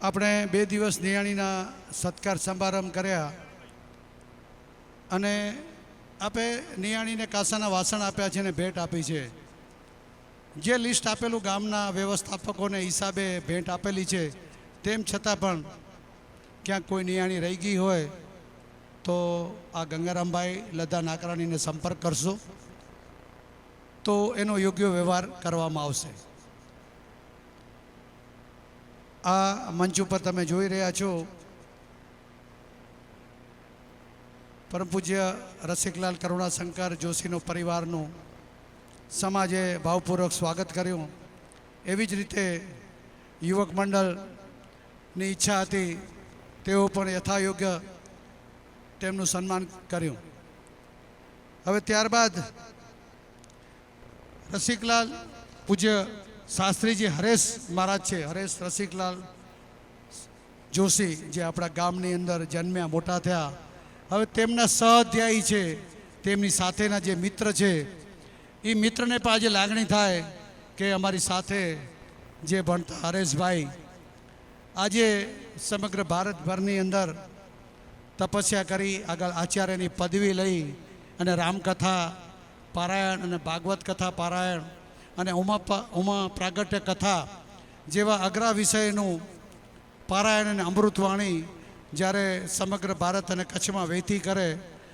આપણે 2 દિવસ નિયાણીના સત્કાર સમારંભ કર્યા અને આપે નિયાણીને કાંસાના વાસણ આપ્યા છે અને ભેટ આપી છે. જે લિસ્ટ આપેલું ગામના વ્યવસ્થાપકોને હિસાબે ભેટ આપેલી છે, તેમ છતાં પણ ક્યાંક કોઈ નિયાણી રહી ગઈ હોય તો આ ગંગારામભાઈ લદ્દા નાકરાણીને સંપર્ક કરશો તો એનો યોગ્ય વ્યવહાર કરવામાં આવશે. આ મંચ ઉપર તમે જોઈ રહ્યા છો પરમ પૂજ્ય રસિકલાલ કરુણાશંકર જોશીનો પરિવારનું સમાજે ભાવપૂર્વક સ્વાગત કર્યું. એવી જ રીતે યુવક મંડળની ઈચ્છા હતી, તેઓ પણ યથાયોગ્ય તેમનું સન્માન કર્યું. હવે ત્યારબાદ રસિકલાલ પૂજ્ય શાસ્ત્રીજી હરેશ મહારાજ છે, હરેશ રસિકલાલ જોશી, જે આપણા ગામની અંદર જન્મ્યા મોટા થયા. હવે તેમના સહઅધ્યાયી છે, તેમની સાથેના જે મિત્ર છે, એ મિત્રને પણ આજે લાગણી થાય કે અમારી સાથે જે ભણતા હરેશભાઈ આજે સમગ્ર ભારતભરની અંદર તપસ્યા કરી આગળ આચાર્યની પદવી લઈ અને રામકથા પારાયણ અને ભાગવત કથા પારાયણ અને ઉમા પ્રાગટ્ય કથા જેવા અઘરા વિષયનું પારાયણ અને અમૃતવાણી જ્યારે સમગ્ર ભારત અને કચ્છમાં વહેતી કરે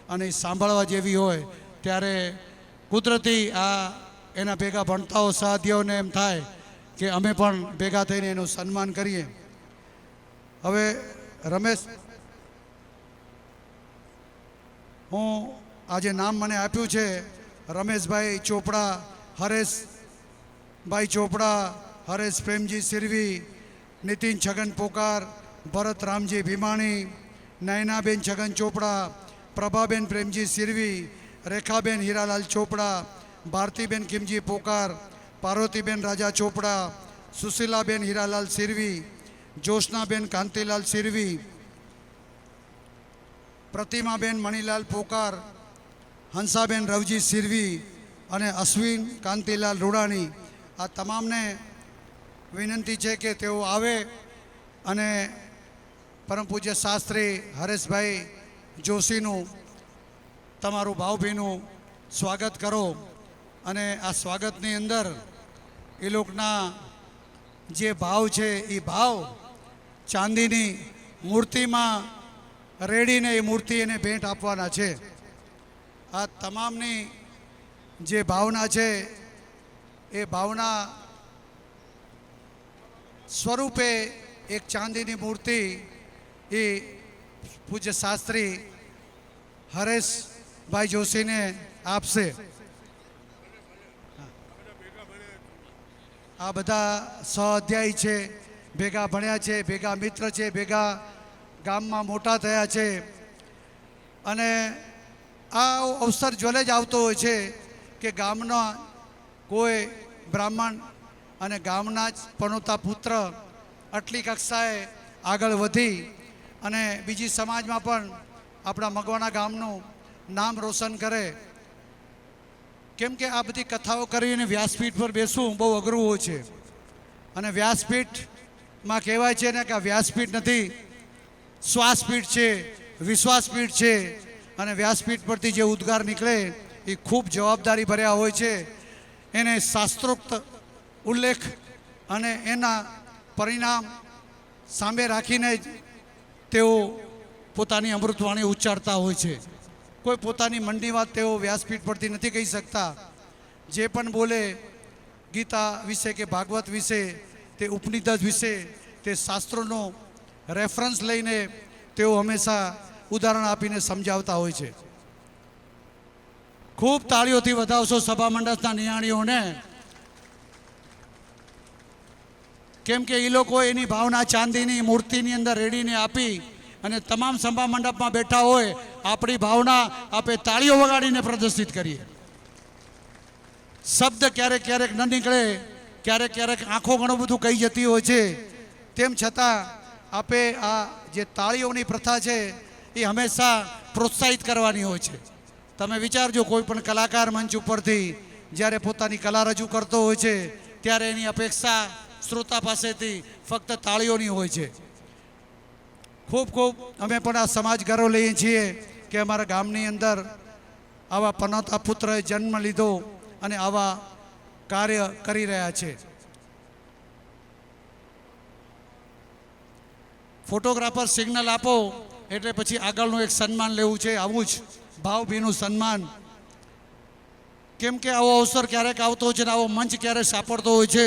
અને સાંભળવા જેવી હોય ત્યારે કુદરતી આ એના ભેગા ભણતાઓ સાધ્યોને એમ થાય કે અમે પણ ભેગા થઈને એનું સન્માન કરીએ. હવે રમેશ, હું આજે નામ મને આપ્યું છે રમેશભાઈ ચોપડા, હરેશભાઈ ચોપડા, હરેશ પ્રેમજી સિરવી, નીતિન છગન પોકાર, ભરત રામજી ભીમાણી, નયનાબેન છગન ચોપડા, પ્રભાબેન પ્રેમજી સિરવી, રેખાબેન હીરાલાલ ચોપડા, ભારતીબેન કિમજી પોકાર, પાર્વતીબેન રાજા ચોપડા, સુશીલાબેન હીરાલાલ સિરવી, જોશનાબેન કાંતિલાલ સિરવી, પ્રતિમાબેન મણિલાલ પોકાર, હંસાબેન રવજી સિરવી અને અશ્વિન કાંતિલાલ રૂડાણી. આ તમામને વિનંતી છે કે તેઓ આવે અને પરમ પૂજ્ય શાસ્ત્રી હરેશભાઈ જોશીનું તમારું ભાવભીનું સ્વાગત કરો. અને આ સ્વાગતની અંદર એ લોકોના જે ભાવ છે એ ભાવ ચાંદીની મૂર્તિમાં રેડીને એ મૂર્તિ એને ભેટ આપવાના છે. આ તમામની જે ભાવના છે એ ભાવના સ્વરૂપે એક ચાંદીની મૂર્તિ એ પૂજ્ય શાસ્ત્રી હરેશભાઈ જોશીને આપશે. આ બધા સહઅધ્યાયી છે, ભેગા ભણ્યા છે, ભેગા મિત્ર છે, ભેગા ગામમાં મોટા થયા છે. અને આ અવસર જોલે જ આવતો હોય છે કે ગામના કોઈ બ્રાહ્મણ અને ગામના જ પનોતા પુત્ર આટલી કક્ષાએ આગળ વધી અને બીજી સમાજમાં પણ આપણા મગવાણા ગામનું નામ રોશન કરે. કેમ કે આ બધી કથાઓ કરીને વ્યાસપીઠ પર બેસવું બહુ અઘરું હોય છે. અને વ્યાસપીઠમાં કહેવાય છે ને કે આ વ્યાસપીઠ નથી, શ્વાસપીઠ છે, વિશ્વાસપીઠ છે. અને વ્યાસપીઠ પરથી જે ઉદ્ગાર નીકળે એ ખૂબ જવાબદારી ભર્યા હોય છે. એને શાસ્ત્રોક્ત ઉલ્લેખ અને એના પરિણામ સામે રાખીને જ તેઓ પોતાની અમૃતવાણી ઉચ્ચારતા હોય છે. કોઈ પોતાની મનની વાત તેઓ વ્યાસપીઠ પરથી નથી કહી શકતા. જે પણ બોલે ગીતા વિશે કે ભાગવત વિશે, તે ઉપનિષદ વિશે, તે શાસ્ત્રોનો રેફરન્સ લઈને તેઓ હંમેશા ઉદાહરણ આપીને સમજાવતા હોય છે. ખૂબ તાળીઓથી વધાવશો સભા મંડળના નિયાણીઓને, કેમ કે એ લોકો એની ભાવના ચાંદીની મૂર્તિની અંદર રેડીને આપી અને તમામ સભા મંડપમાં બેઠા હોય આપણી ભાવના આપણે તાળીઓ વગાડીને પ્રદર્શિત કરીએ. શબ્દ ક્યારેક ક્યારેક ન નીકળે, ક્યારેક ક્યારેક આંખો ઘણું બધું કહી જતી હોય છે. તેમ છતાં આપણે આ જે તાળીઓની પ્રથા છે એ હંમેશા પ્રોત્સાહિત કરવાની હોય છે. તમે વિચારજો, કોઈ પણ કલાકાર મંચ ઉપરથી જ્યારે પોતાની કલા રજૂ કરતો હોય છે ત્યારે એની અપેક્ષા શ્રોતા પાસેથી ફક્ત તાળીઓની હોય છે. ખૂબ ખૂબ અમે પણ આ સમાજ ગર્વ લઈએ છીએ કે અમારા ગામની અંદર આવા પનોતા પુત્રએ જન્મ લીધો અને આવા કાર્ય કરી રહ્યા છે. ફોટોગ્રાફર સિગ્નલ આપો એટલે પછી આગળનું એક સન્માન લેવું છે, આવું જ ભાવભીનું સન્માન. કેમ કે આવો અવસર ક્યારેક આવતો હોય છે ને આવો મંચ ક્યારેક સાંપડતો હોય છે.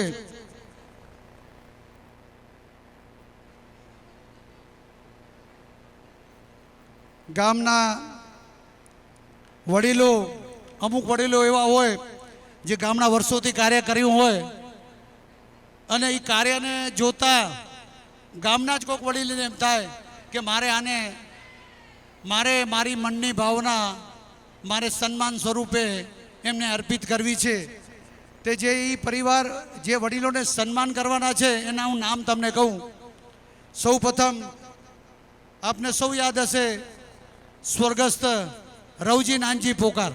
ગામના વડીલો, અમુક વડીલો એવા હોય જે ગામના વર્ષોથી કાર્ય કર્યું હોય અને એ કાર્યને જોતા ગામના જ કોઈક વડીલને એમ થાય કે મારે મારી મનની ભાવના મારે સન્માન સ્વરૂપે એમને અર્પિત કરવી છે. તે જે એ પરિવાર જે વડીલોને સન્માન કરવાના છે એના હું નામ તમને કહું. સૌ પ્રથમ આપને સૌ યાદ હશે સ્વર્ગસ્થ રવજી નાનજી પોકાર.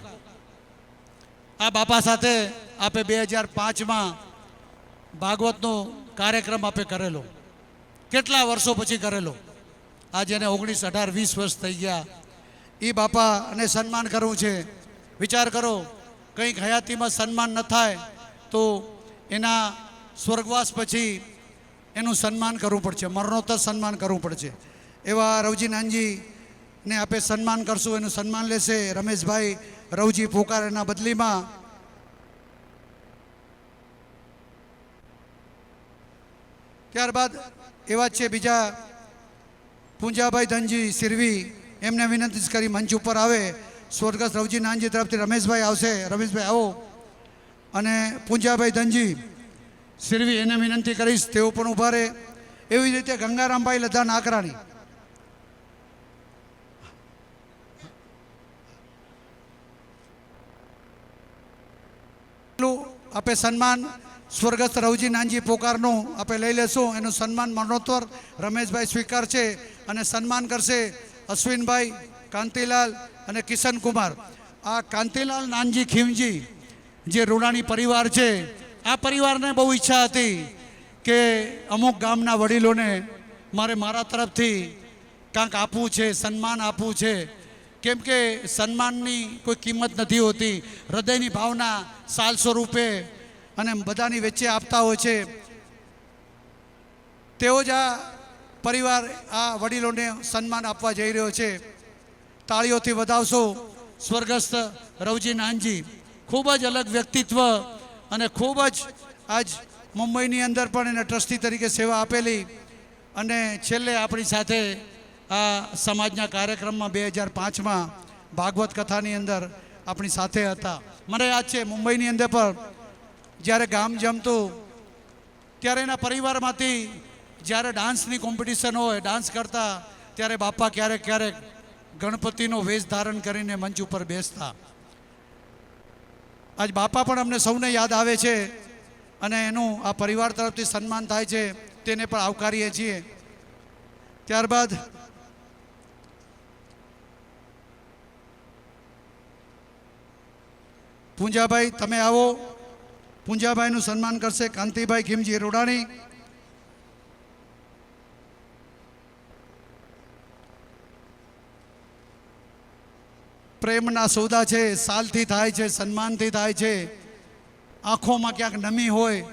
આ બાપા સાથે આપે 2005માં ભાગવતનો કાર્યક્રમ આપે કરેલો, કેટલા વર્ષો પછી કરેલો. આજે એને 19, 18, 20 વર્ષ થઈ ગયા. એ બાપાને સન્માન કરવું છે. વિચાર કરો, કંઈક હયાતીમાં સન્માન ન થાય તો એના સ્વર્ગવાસ પછી એનું સન્માન કરવું પડશે, મરણોત્તર સન્માન કરવું પડશે. એવા રવજી નાનજીને આપે સન્માન કરશું. એનું સન્માન લેશે રમેશભાઈ રવજી પોકાર એના બદલીમાં. ત્યારબાદ એવા જ છે બીજા પૂંજાભાઈ ધનજી સિરવી, એમને વિનંતી કરી મંચ ઉપર આવે. સ્વર્ગસ્થ રવજી નાનજી તરફથી રમેશભાઈ આવશે. રમેશભાઈ આવો. અને પૂંજાભાઈ ધનજી સિરવી એને વિનંતી કરીશ તેઓ પણ ઊભા રહે. એવી જ રીતે ગંગારામભાઈ લધા નાકરાણી. આપે સન્માન સ્વર્ગસ્થ રવજી નાનજી પોકારનું આપણે લઈ લેશું. એનું સન્માન મરણોત્તર રમેશભાઈ સ્વીકાર છે અને સન્માન કરશે અશ્વિનભાઈ, કાંતિલાલ અને કિશનકુમાર. આ કાંતિલાલ નાનજી ખીમજી જે રૂડાણી પરિવાર છે, આ પરિવારને બહુ ઈચ્છા હતી કે અમુક ગામના વડીલોને મારા તરફથી કાંઈક આપવું છે, સન્માન આપવું છે. કેમ કે સન્માનની કોઈ કિંમત નથી હોતી, હૃદયની ભાવના સાલ સ્વરૂપે અને બધાની વચ્ચે આપતા હોય છે. તેઓ જ આ પરિવાર આ વડીલોને સન્માન આપવા જઈ રહ્યો છે. તાળીઓથી વધાવશો સ્વર્ગસ્થ રવજી નાનજી. ખૂબ જ અલગ વ્યક્તિત્વ અને ખૂબ જ આજ મુંબઈની અંદર પણ એને ટ્રસ્ટી તરીકે સેવા આપેલી અને છેલ્લે આપણી સાથે આ સમાજના કાર્યક્રમમાં 2005માં ભાગવત કથાની અંદર આપણી સાથે હતા. મને યાદ છે મુંબઈની અંદર પણ જ્યારે ગામ જમતું ત્યારે એના પરિવારમાંથી જ્યારે ડાન્સની કોમ્પિટિશન હોય, ડાન્સ કરતા ત્યારે બાપા ક્યારેક ક્યારેક ગણપતિનો વેશ ધારણ કરીને મંચ ઉપર બેસતા. આજ બાપા પણ અમને સૌને યાદ આવે છે અને એનું આ પરિવાર તરફથી સન્માન થાય છે, તેને પણ આવકારીએ છીએ. ત્યારબાદ પૂંજાભાઈ તમે આવો. પૂંજાભાઈનું સન્માન કરશે કાંતિભાઈ ખીમજી રોડાણી. પ્રેમના સોદા છે, સાલથી થાય છે, સન્માનથી થાય છે. આંખોમાં ક્યાંક નમી હોય,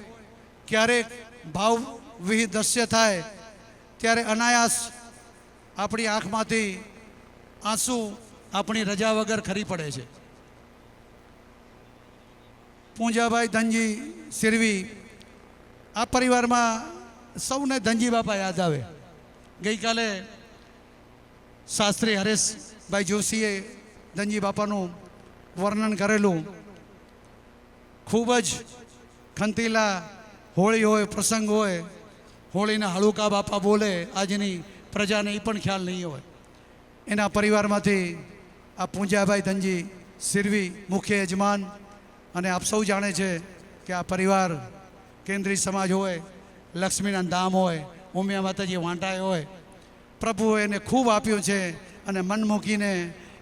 ક્યારેક ભાવવિહીન દ્રશ્ય થાય ત્યારે અનાયાસ આપણી આંખમાંથી આંસુ આપણી રજા વગર ખરી પડે છે. પૂંજાભાઈ ધનજી સિરવી, આ પરિવારમાં સૌને ધનજી બાપા યાદ આવે. ગઈકાલે શાસ્ત્રી હરેશભાઈ જોશીએ ધનજી બાપાનું વર્ણન કરેલું. ખૂબ જ ખંતીલા હોળી હોય, પ્રસંગ હોય, હોળીના હળુકા બાપા બોલે, આજની પ્રજાને એ પણ ખ્યાલ નહીં હોય. એના પરિવારમાંથી આ પૂંજાભાઈ ધનજી સિરવી મુખ્ય યજમાન. અને આપ સૌ જાણે છે કે આ પરિવાર કેન્દ્રીય સમાજ હોય, લક્ષ્મીનારાયણ ધામ હોય, ઉમિયા માતાજી વાંટાએ હોય, પ્રભુએ એને ખૂબ આપ્યું છે અને મન મૂકીને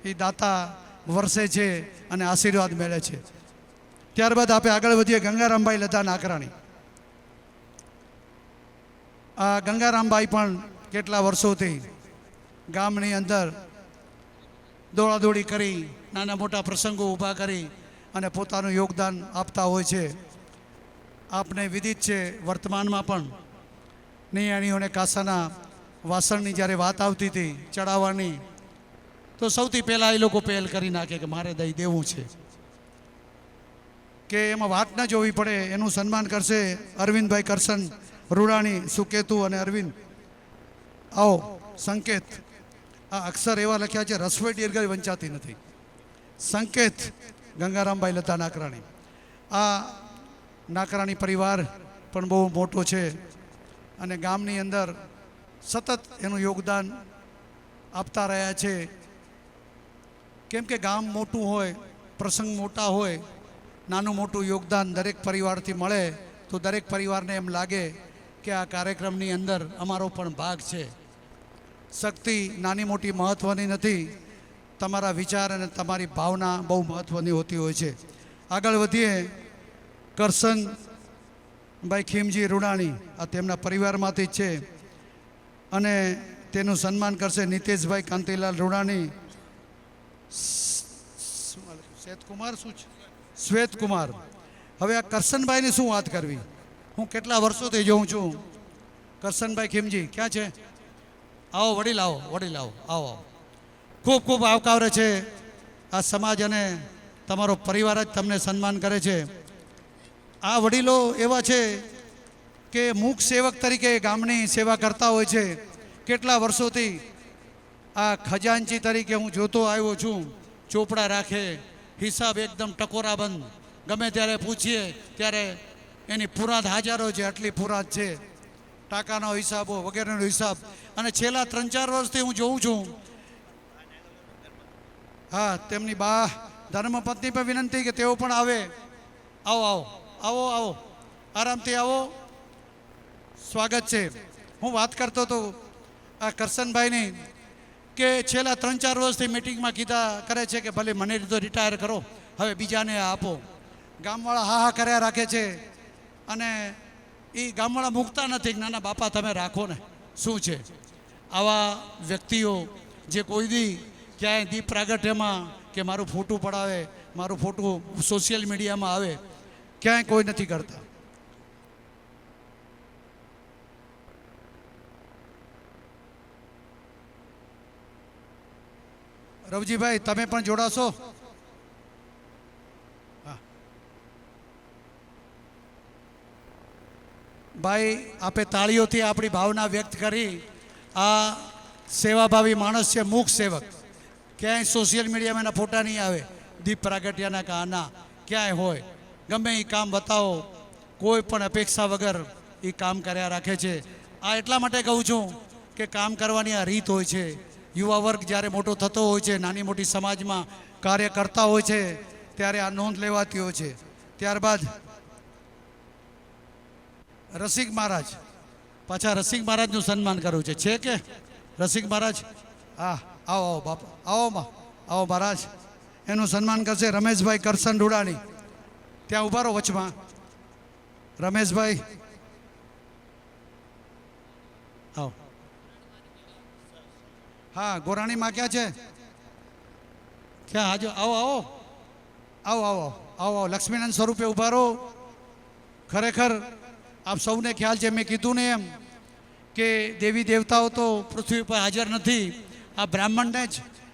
એ દાતા વરસે છે અને આશીર્વાદ મેળે છે. ત્યારબાદ આપણે આગળ વધીએ. ગંગારામભાઈ લધા નાકરાણી. આ ગંગારામભાઈ પણ કેટલા વર્ષોથી ગામની અંદર દોડાદોડી કરી નાના મોટા પ્રસંગો ઊભા કરી અને પોતાનું યોગદાન આપતા હોય છે. આપને વિદિત છે, વર્તમાનમાં પણ નિયાણીઓને કાંસાના વાસણની જ્યારે વાત આવતી હતી ચડાવવાની, તો સૌથી પહેલાં એ લોકો પહેલ કરી નાખે કે મારે દઈ દેવું છે, કે એમાં વાત ન જોવી પડે. એનું સન્માન કરશે અરવિંદભાઈ કરશન રૂડાણી, સુકેતુ અને અરવિંદ. આવો સંકેત, આ અક્ષર એવા લખ્યા છે રસોઈ દીર્ઘ વંચાતી નથી. સંકેત ગંગારામભાઈ લતા નાકરાણી. આ નાકરાણી પરિવાર પણ બહુ મોટો છે અને ગામની અંદર સતત એનું યોગદાન આપતા રહ્યા છે. કેમ કે ગામ મોટું હોય, પ્રસંગ મોટા હોય, નાનું મોટું યોગદાન દરેક પરિવારથી મળે તો દરેક પરિવારને એમ લાગે કે આ કાર્યક્રમની અંદર અમારો પણ ભાગ છે. શક્તિ નાની મોટી મહત્ત્વની નથી, તમારા વિચાર અને તમારી ભાવના બહુ મહત્ત્વની હોતી હોય છે. આગળ વધીએ. કરશનભાઈ ખીમજી રૂડાણી આ તેમના પરિવારમાંથી જ છે અને તેનું સન્માન કરશે નીતેશભાઈ કાંતિલાલ રૂડાણી. શ્વેતકુમાર શું છે? શ્વેતકુમાર. હવે આ કરશનભાઈની શું વાત કરવી, હું કેટલા વર્ષોથી જોઉં છું. કરશનભાઈ ખીમજી ક્યાં છે? આવો વડીલ, આવો વડીલ, આવો આવો. ખૂબ ખૂબ આવકારે છે. આ સમાજ અને તમારો પરિવાર જ તમને સન્માન કરે છે. આ વડીલો એવા છે કે મૂક સેવક તરીકે ગામની સેવા કરતા હોય છે. કેટલા વર્ષોથી આ ખજાનચી તરીકે હું જોતો આવ્યો છું. ચોપડા રાખે, હિસાબ એકદમ ટકોરાબંધ, ગમે ત્યારે પૂછીએ ત્યારે એની પુરાત હાજરો છે, આટલી પુરાત છે, ટાંકાનો હિસાબો વગેરેનો હિસાબ. અને છેલ્લા 3-4 વર્ષથી હું જોઉં છું. હા, તેમની બા ધર્મપત્ની પર વિનંતી કે તેઓ પણ આવે. આવો આવો આવો આવો, આરામથી આવો, સ્વાગત છે. હું વાત કરતો હતો આ કરશનભાઈની કે છેલ્લા 3-4 વર્ષથી મિટિંગમાં કીધા કરે છે કે ભલે મને તો રિટાયર કરો, હવે બીજાને આપો. ગામવાળા હા હા કર્યા રાખે છે અને એ ગામવાળા મૂકતા નથી. નાના બાપા તમે રાખો ને, શું છે. આવા વ્યક્તિઓ જે કોઈ દી ક્યાંય દીપ પ્રાગટ્યમાં કે મારું ફોટું પડાવે, મારું ફોટું સોશિયલ મીડિયામાં આવે, ક્યાંય કોઈ નથી કરતા. રવજીભાઈ તમે પણ જોડાશો? ભાઈ આપે તાળીઓથી આપણી ભાવના વ્યક્ત કરી. આ સેવાભાવી માણસ છે, મૂક સેવક. ક્યાંય સોશિયલ મીડિયામાં એના ફોટા નહીં આવે, દીપ પ્રાગટ્યના કાના ક્યાંય હોય. ગમે એ કામ બતાવો, કોઈ પણ અપેક્ષા વગર એ કામ કર્યા રાખે છે. આ એટલા માટે કહું છું કે કામ કરવાની આ રીત હોય છે. યુવા વર્ગ જ્યારે મોટો થતો હોય છે, નાની મોટી સમાજમાં કાર્ય કરતા હોય છે, ત્યારે આ નોંધ લેવાતી હોય છે. ત્યારબાદ રસિક મહારાજ, પાછા રસિક મહારાજનું સન્માન કરવું છે કે રસિક મહારાજ? હા, આવો આવો બાપા, આવો આવો મહારાજ. એનું સન્માન કરશે રમેશભાઈ કરશન રૂડાણી. ત્યાં ઉભા રહો વચમાં. રમેશભાઈ આવો. હા, ગોરાણીમાં ક્યાં છે? ક્યાં? હાજો આવો આવો આવો આવો આવો આવો. લક્ષ્મીનારાયણ સ્વરૂપે ઉભા રહો. ખરેખર આપ સૌને ખ્યાલ છે, મેં કીધું ને એમ કે દેવી દેવતાઓ તો પૃથ્વી પર હાજર નથી. આ બ્રાહ્મણને જ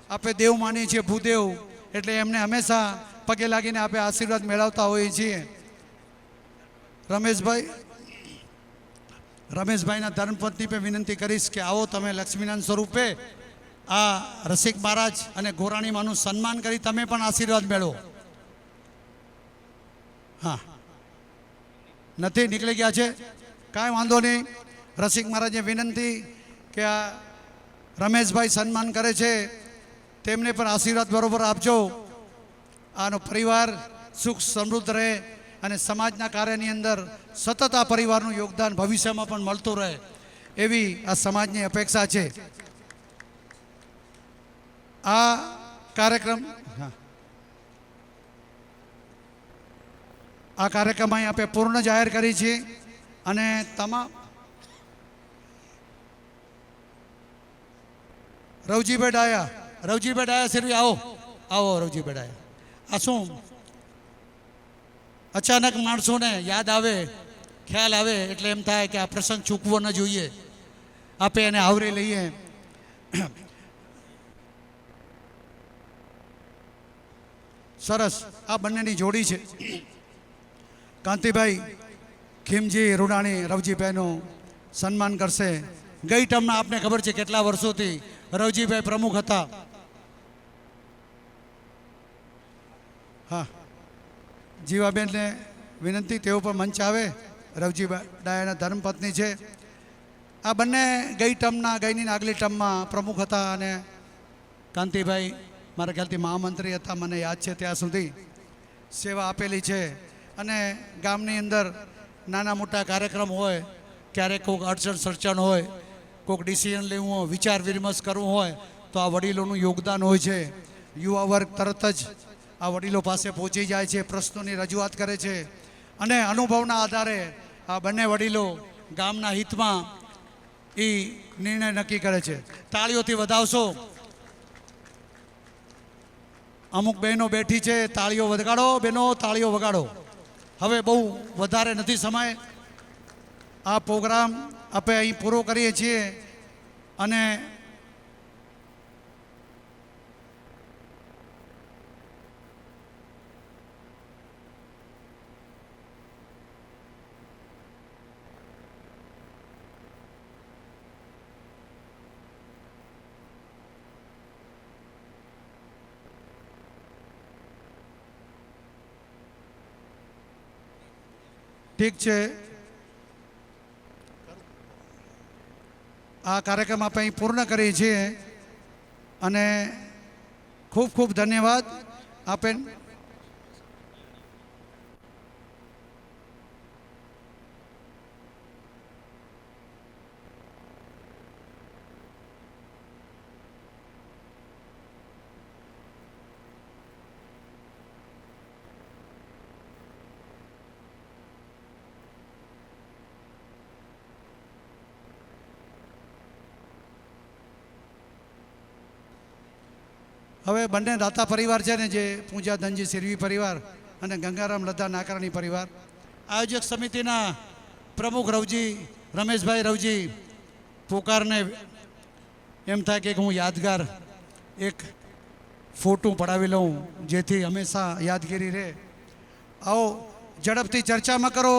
આપણે દેવ માનીએ છીએ, ભૂદેવ. એટલે એમને હંમેશા પગે લાગીને આપણે આશીર્વાદ મેળવતા હોઈએ છીએ. રમેશભાઈના ધર્મપત્ની પર વિનંતી કરીશ કે આવો તમે લક્ષ્મીનારાયણ સ્વરૂપે આ રસિક મહારાજ અને ગોરાણીમાનું સન્માન કરી તમે પણ આશીર્વાદ મેળવો. હા, નથી નીકળી ગયા છે, કાંઈ વાંધો નહીં. રસિક મહારાજને વિનંતી કે આ રમેશભાઈ સન્માન કરે છે, તેમને પણ આશીર્વાદ બરોબર આપજો. આનો પરિવાર સુખ સમૃદ્ધ રહે અને સમાજના કાર્યની અંદર સતત આ પરિવારનું યોગદાન ભવિષ્યમાં પણ મળતું રહે, એવી આ સમાજની અપેક્ષા છે. આ કાર્યક્રમ અહીં આપણે પૂર્ણ જાહેર કરી છે અને તમામ રવજીભાઈ ડાયા, રવજીભાઈ ડાયા સિરવી આવો, આવો રવજીભાઈ ડાયા. આ શું અચાનક માણસોને યાદ આવે, ખ્યાલ આવે એટલે એમ થાય કે આ પ્રસંગ ચૂકવો ન જોઈએ, આપે એને આવરી લઈએ. સરસ આ બંનેની જોડી છે. કાંતિભાઈ ખીમજી રૂડાણી રવજીભાઈનું સન્માન કરશે. ગઈ ટર્મમાં આપને ખબર છે કેટલા વર્ષોથી રવજીભાઈ પ્રમુખ હતા. હા, જીવાબેનને વિનંતી તેઓ પણ મંચ આવે. રવજીભાઈ ડાયાના ધર્મપત્ની છે. આ બંને ગઈ ટર્મના, ગઈની આગલી ટર્મમાં પ્રમુખ હતા અને કાંતિભાઈ મારા ખ્યાલથી મહામંત્રી હતા, મને યાદ છે ત્યાં સુધી સેવા આપેલી છે. અને ગામની અંદર નાના મોટા કાર્યક્રમ હોય, ક્યારેક કોઈક અડચણ સર્ચણ હોય, કોઈક ડિસિઝન લેવું હોય, વિચાર વિમર્શ કરવું હોય તો આ વડીલોનું યોગદાન હોય છે. યુવા વર્ગ તરત જ આ વડીલો પાસે પહોંચી જાય છે, પ્રશ્નોની રજૂઆત કરે છે અને અનુભવના આધારે આ બંને વડીલો ગામના હિતમાં એ નિર્ણય નક્કી કરે છે. તાળીઓથી વધાવશો. અમુક બહેનો બેઠી છે, તાળીઓ વગાડો બહેનો, તાળીઓ વગાડો. હવે બહુ વધારે નથી સમય. આ પ્રોગ્રામ આપણે અહીં પૂરો કરીએ છીએ અને ઠીક છે, આ કાર્યક્રમ આપણે અહીં પૂર્ણ કરીએ છીએ અને ખૂબ ખૂબ ધન્યવાદ. આપે હવે બંને દાતા પરિવાર છે ને, જે પૂજા ધનજી સિરવી પરિવાર અને ગંગારામ લદ્દા નાકરાણી પરિવાર, આયોજક સમિતિના પ્રમુખ રવજી રમેશભાઈ રવજી પોકારને એમ થાય કે હું યાદગાર એક ફોટો પડાવી લઉં જેથી હંમેશા યાદગીરી રહે. આવો ઝડપથી ચર્ચામાં કરો,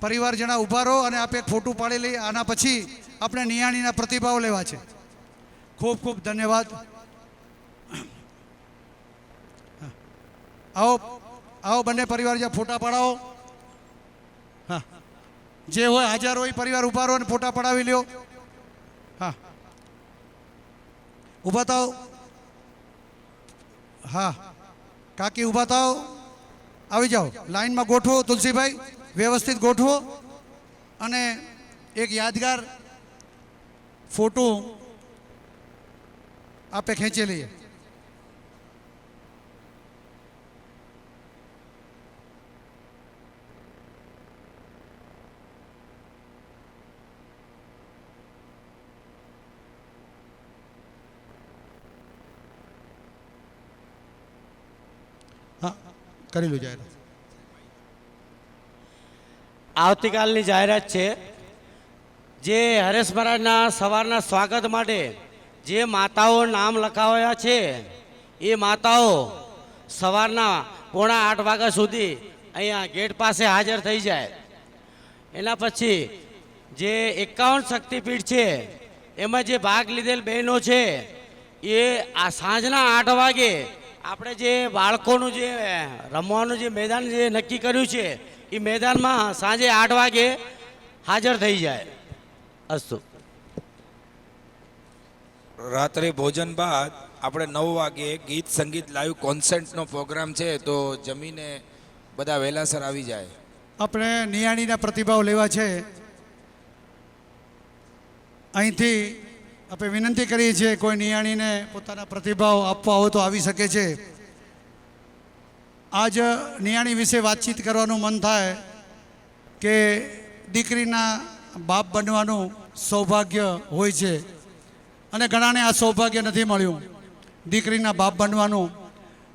પરિવાર જણા ઊભા રહો અને આપણે એક ફોટો પાડી લઈએ. આના પછી આપણે નિયાણીના પ્રતિભાવ લેવા છે. ખૂબ ખૂબ ધન્યવાદ. આવો આવો બંને પરિવાર જ્યાં ફોટા પડાવો. હા, જે હોય હાજર હોય પરિવાર ઊભા રહો અને ફોટા પડાવી લ્યો. હા, ઊભા થાઓ. હા, કાકી ઊભા થાઓ, આવી જાઓ, લાઈનમાં ગોઠવો. તુલસીભાઈ વ્યવસ્થિત ગોઠવો અને એક યાદગાર ફોટો આપે ખેંચી લઈએ. હા, કરી લો જાહેરાત. આવતીકાલની જાહેરાત છે. જે હરેશ મહારાજના સવારના સ્વાગત માટે જે માતાઓ નામ લખાવ્યા છે એ માતાઓ સવારના 7:45 વાગ્યા સુધી અહીંયા ગેટ પાસે હાજર થઈ જાય. એના પછી જે 51 શક્તિપીઠ છે એમાં જે ભાગ લીધેલ બહેનો છે એ આ સાંજના 8 વાગે આપણે જે બાળકોનું જે રમવાનું જે મેદાન જે નક્કી કર્યું છે એ મેદાનમાં સાંજે 8 વાગે હાજર થઈ જાય. અસ્તુ. રાત્રે ભોજન બાદ આપણે 9 વાગે ગીત સંગીત લાઈવ કોન્સર્ટનો પ્રોગ્રામ છે, તો જમીને બધા વહેલાસર આવી જાય. આપણે નિયાણીના પ્રતિભાવ લેવા છે. અહીંથી આપણે વિનંતી કરીએ છીએ કોઈ નિયાણીને પોતાના પ્રતિભાવ આપવા હોય તો આવી શકે છે. આજ નિયાણી વિશે વાતચીત કરવાનું મન થાય કે દીકરીના બાપ બનવાનું સૌભાગ્ય હોય છે અને ઘણાને આ સૌભાગ્ય નથી મળ્યું. દીકરીના બાપ બનવાનું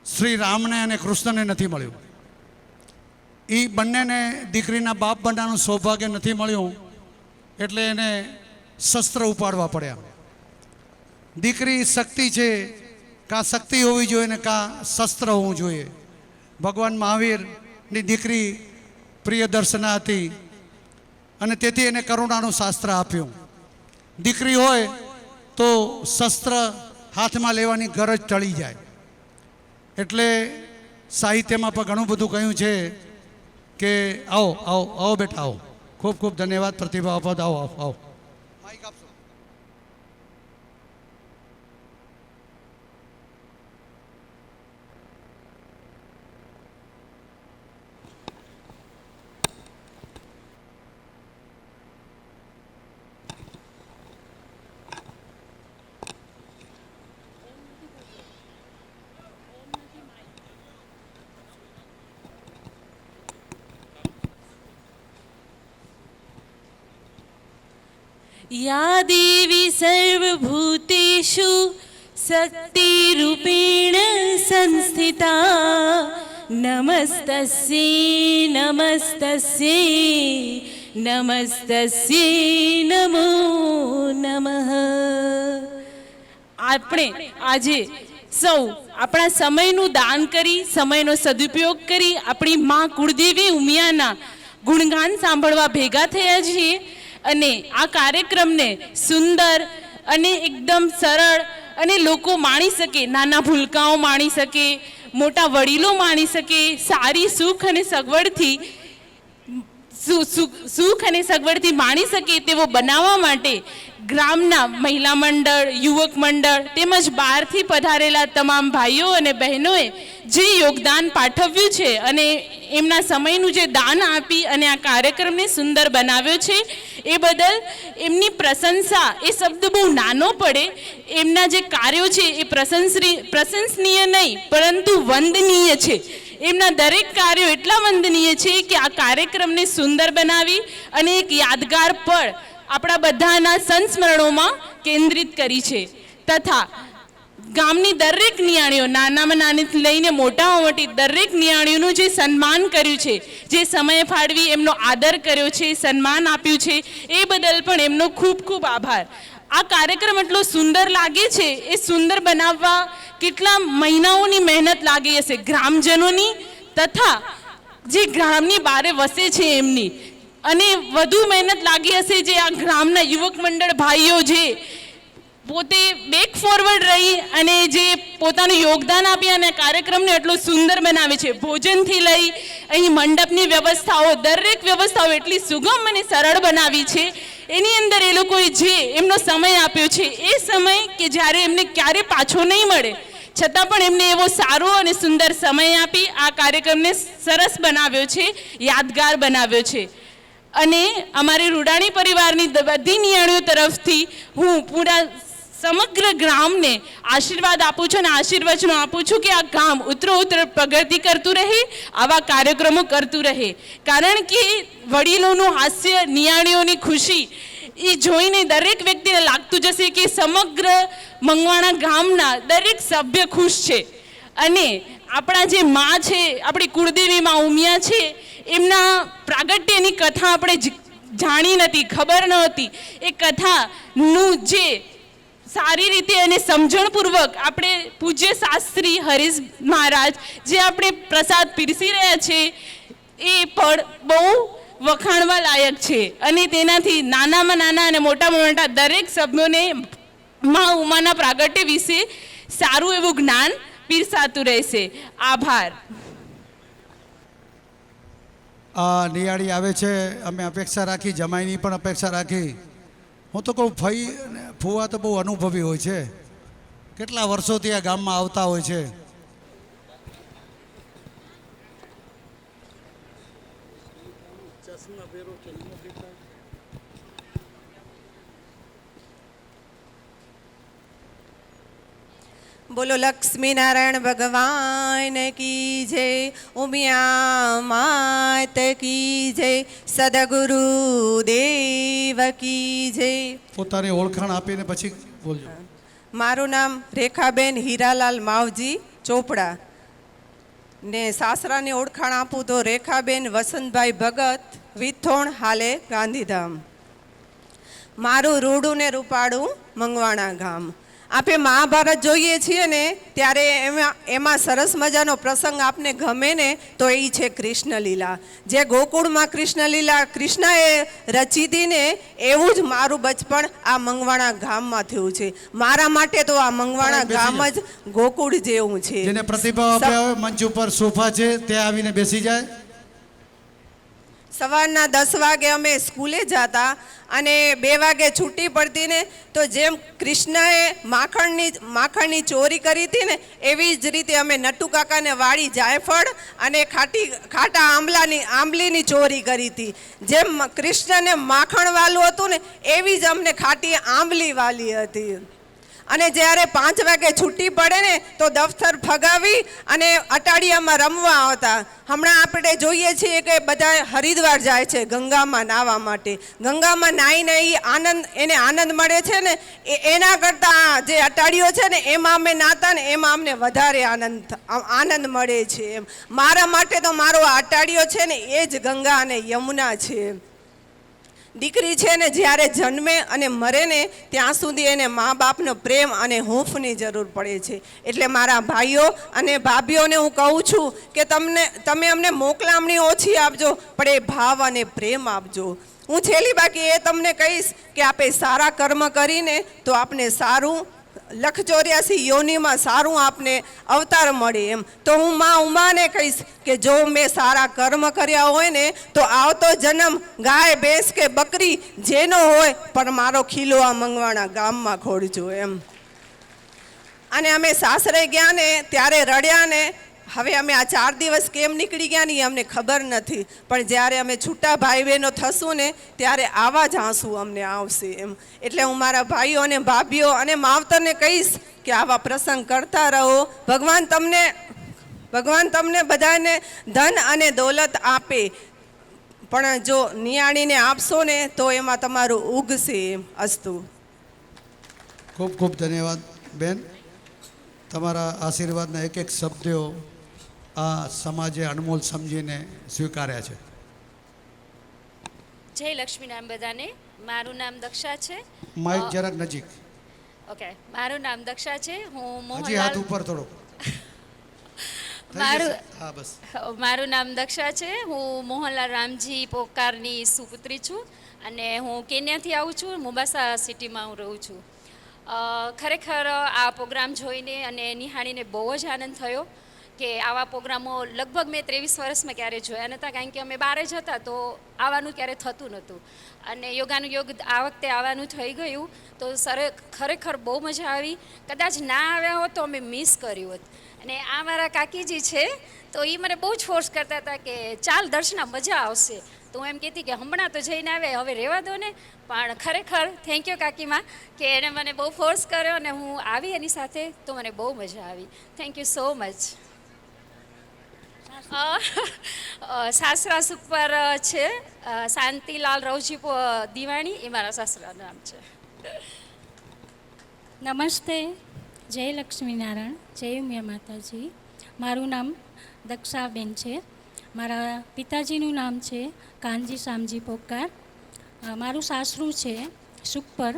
શ્રી રામને અને કૃષ્ણને નથી મળ્યું. એ બંનેને દીકરીના બાપ બનવાનું સૌભાગ્ય નથી મળ્યું એટલે એને શસ્ત્ર ઉપાડવા પડ્યા. દીકરી શક્તિ છે, કાં શક્તિ હોવી જોઈએ ને કાં શસ્ત્ર હોવું જોઈએ. ભગવાન મહાવીરની દીકરી પ્રિયદર્શના હતી અને તેથી એને કરુણાનું શાસ્ત્ર આપ્યું. દીકરી હોય તો શસ્ત્ર હાથમાં લેવાની ગરજ ટળી જાય. એટલે સાહિત્યમાં પણ ઘણું બધું કહ્યું છે કે આવો આવો આવો બેટા આવો. ખૂબ ખૂબ ધન્યવાદ પ્રતિભા આપત. આવો આવો આવો. या देवी सर्वभूतेषु शक्तिरूपेण संस्थिता नमस्तस्यै नमस्तस्यै नमस्तस्यै नमो नमः. આપણે આજે સૌ આપણા સમયનું દાન કરી, સમયનો સદુપયોગ કરી આપણી માં કુળદેવી ઉમિયાના ગુણગાન સાંભળવા ભેગા થયા છીએ અને આ કાર્યક્રમને સુંદર અને એકદમ સરળ અને લોકો માણી શકે, નાના ભૂલકાઓ માણી શકે, મોટા વડીલો માણી શકે, સારી સુખ અને સગવડથી માણી શકે તેવો બનાવવા માટે ગ્રામના મહિલા મંડળ, યુવક મંડળ તેમજ બહારથી પધારેલા તમામ ભાઈઓ અને બહેનોએ જે યોગદાન પાઠવ્યું છે અને એમના સમયનું જે દાન આપી અને આ કાર્યક્રમને સુંદર બનાવ્યો છે એ બદલ એમની પ્રશંસા, એ શબ્દ બહુ નાનો પડે, એમના જે કાર્યો છે એ પ્રશંસનીય નહીં પરંતુ વંદનીય છે. એમના દરેક કાર્યો એટલા વંદનીય છે કે આ કાર્યક્રમને સુંદર બનાવી અને એક યાદગાર પળ આપણા બધાના સંસ્મરણોમાં કેન્દ્રિત કરી છે. તથા ગામની દરેક નિયાણીઓ, નાનામાં નાની લઈને મોટામાં મોટી દરેક નિયાણીઓનું જે સન્માન કર્યું છે, જે સમય ફાળવી એમનો આદર કર્યો છે, સન્માન આપ્યું છે, એ બદલ પણ એમનો ખૂબ ખૂબ આભાર. આ કાર્યક્રમ એટલો સુંદર લાગે છે, એ સુંદર બનાવવા કેટલા મહિનાઓની મહેનત લાગી હશે ગ્રામજનોની તથા જે ગ્રામની બારે વસે છે એમની, અને વધુ મહેનત લાગી હશે જે આ ગ્રામના યુવક મંડળ ભાઈઓ જે પોતે બેક ફોરવર્ડ રહી અને જે પોતાનું યોગદાન આપી અને કાર્યક્રમને એટલો સુંદર બનાવે છે. ભોજનથી લઈ અહીં મંડપની વ્યવસ્થાઓ, દરેક વ્યવસ્થાઓ એટલી સુગમ અને સરળ બનાવી છે. એની અંદર એ લોકોએ જે એમનો સમય આપ્યો છે એ સમય કે જ્યારે એમને ક્યારે પાછો નહીં મળે, છતાં પણ એમને એવો સારો અને સુંદર સમય આપી આ કાર્યક્રમને સરસ બનાવ્યો છે, યાદગાર બનાવ્યો છે. અને અમારી રૂડાણી પરિવારની બધી નિયાણીઓ તરફથી હું પૂરા સમગ્ર ગ્રામને આશીર્વાદ આપું છું અને આશીર્વચનો આપું છું કે આ ગામ ઉત્તરોત્તર પ્રગતિ કરતું રહે, આવા કાર્યક્રમો કરતું રહે. કારણ કે વડીલોનું હાસ્ય, નિયાણીઓની ખુશી એ જોઈને દરેક વ્યક્તિને લાગતું જશે કે સમગ્ર મંગવાણા ગામના દરેક સભ્ય ખુશ છે. અને આપણા જે માં છે, આપણી કુળદેવી માં ઉમિયા છે, એમના પ્રાગટ્યની કથા આપણે જાણી નથી, ખબર નહોતી. એ કથાનું જે સારી રીતે અને સમજણપૂર્વક આપણે પૂજ્ય શાસ્ત્રી હરીશ મહારાજ જે આપણે પ્રસાદ પીરસી રહ્યા છે એ પણ બહુ વખાણવા લાયક છે. અને તેનાથી નાનામાં નાના અને મોટામાં મોટા દરેક સભ્યોને મા ઉમાના પ્રાગટ્ય વિશે સારું એવું જ્ઞાન પીરસાતું રહેશે. આભાર. નિયાળી આવે છે, અમે અપેક્ષા રાખી, જમાઈની પણ અપેક્ષા રાખી. હું તો કહું ફઈ અને ફુવા તો બહુ અનુભવી હોય છે, કેટલા વર્ષોથી આ ગામમાં આવતા હોય છે. બોલો લક્ષ્મી નારાયણ ભગવાન કી જય, ઉમિયા માત કી જય, સદગુરુ દેવ કી જય. પોતાની ઓળખાણ આપીને પછી બોલજો. મારું નામ રેખાબેન હીરાલાલ માવજી ચોપડા ને સાસરાની ઓળખાણ આપું તો રેખાબેન વસંતભાઈ ભગત, વિથોણ, હાલે ગાંધીધામ. મારું રૂડું ને રૂપાળું મંગવાણા ગામ. આપણે મહાભારત જોઈએ છીએ ને ત્યારે એમાં સરસ મજાનો પ્રસંગ આપને ગમે ને તો એ છે કૃષ્ણ લીલા. જે ગોકુળમાં કૃષ્ણ લીલા કૃષ્ણએ રચી હતી ને એવું જ મારું બચપણ આ મંગવાણા ગામમાં થયું છે. મારા માટે તો આ મંગવાણા ગામ જ ગોકુળ જેવું છે. જેને પ્રતિભાવ આપ્યા હોય મંચ ઉપર સોફા છે ત્યાં આવીને બેસી જાય. સવારના 10 વાગે અમે સ્કૂલે જતા અને 2 વાગે છૂટી પડતી ને તો જેમ કૃષ્ણએ માખણની ચોરી કરી હતી ને એવી જ રીતે અમે નટુ કાકાને વાળી જાયફળ અને ખાટા આંબલીની ચોરી કરી હતી. જેમ કૃષ્ણને માખણ વાલું હતું ને એવી જ અમને ખાટી આંબલી વાલી હતી. અને જ્યારે 5 વાગે છૂટી પડે ને તો દફતર ફગાવી અને અટાડિયામાં રમવા આવતા. હમણાં આપણે જોઈએ છીએ કે બધા હરિદ્વાર જાય છે ગંગામાં નાહવા માટે. ગંગામાં નાહીને એને આનંદ મળે છે ને એના કરતાં જે અટાડીઓ છે ને એમાં અમે નાતા ને એમાં અમને વધારે આનંદ મળે છે. એમ મારા માટે તો મારો આ અટાડીઓ છે ને એ જ ગંગા અને યમુના છે. દીકરી છે ને જ્યારે જન્મે અને મરે ને ત્યાં સુધી એને મા બાપનો પ્રેમ અને હૂંફની જરૂર પડે છે. એટલે મારા ભાઈઓ અને ભાભીઓને હું કહું છું કે તમે અમને મોકલામણી ઓછી આપજો પણ એ ભાવ અને પ્રેમ આપજો. હું છેલ્લી બાકી એ તમને કહીશ કે આપણે સારા કર્મ કરીને તો આપણે સારું 184 યોનિમાં સારું આપને અવતાર મળે. એમ તો હું માં ઉમાને કહીશ કે જો મેં સારા કર્મ કર્યા હોય ને તો આવતો જન્મ ગાય ભેંસ કે બકરી જેનો હોય પણ મારો ખીલો આ મંગવાણા ગામમાં ખોડજો. એમ અને અમે સાસરે ગયા ને ત્યારે રડ્યા ને. હવે અમે આ 4 દિવસ કેમ નીકળી ગયા ને અમને ખબર નથી પણ જ્યારે અમે છૂટા ભાઈ બહેનો થશું ને ત્યારે આવા જ આંસુ અમને આવશે. એમ એટલે હું મારા ભાઈઓ અને ભાભીઓ અને માવતરને કહીશ કે આવા પ્રસંગ કરતા રહો. ભગવાન તમને બધાને ધન અને દોલત આપે પણ જો નિયાણીને આપશો ને તો એમાં તમારું ઉગશે. એમ અસ્તુ. ખૂબ ખૂબ ધન્યવાદ બેન. તમારા આશીર્વાદના એક શબ્દો આ સમાજે અનમોલ સમજીને સ્વીકાર્યા છે. જય લક્ષ્મીનારાયણ બધાને. મારું નામ દક્ષા છે. માઇક જરાક નજીક. ઓકે, મારું નામ દક્ષા છે. હું હજી મોહનલાલ હાથ ઉપર થોડો. હા બસ. મારું નામ દક્ષા છે. હું મોહનલાલ રામજી પોકારની સુપુત્રી છું અને હું કેન્યાથી આવું છું. મોમ્બાસા સિટીમાં હું રહું છું. ખરેખર આ પ્રોગ્રામ જોઈને અને નિહાળીને બહુ જ આનંદ થયો કે આવા પ્રોગ્રામો લગભગ મેં 23 વર્ષમાં ક્યારે જોયા નહોતા કારણ કે અમે બહાર જ હતા તો આવવાનું ક્યારે થતું નહોતું. અને યોગાનું યોગ આ વખતે આવવાનું થઈ ગયું તો ખરેખર બહુ મજા આવી. કદાચ ના આવ્યા હોત તો અમે મિસ કર્યું હોત. અને આ મારા કાકીજી છે તો એ મને બહુ જ ફોર્સ કરતા હતા કે ચાલ દર્શના મજા આવશે. તો હું એમ કહેતી કે હમણાં તો જઈને આવે હવે રહેવા દો ને. પણ ખરેખર થેન્ક યુ કાકીમાં કે એણે મને બહુ ફોર્સ કર્યો અને હું આવી એની સાથે તો મને બહુ મજા આવી. Thank you so much. સાસરા સુપર છે શાંતિલાલ રવજી દિવાણી એ મારા સાસરાનું નામ છે. નમસ્તે. જય લક્ષ્મીનારાયણ. જય ઉમિયા માતાજી. મારું નામ દક્ષાબેન છે. મારા પિતાજીનું નામ છે કાનજી શામજી પોકાર. મારું સાસરું છે સુખપર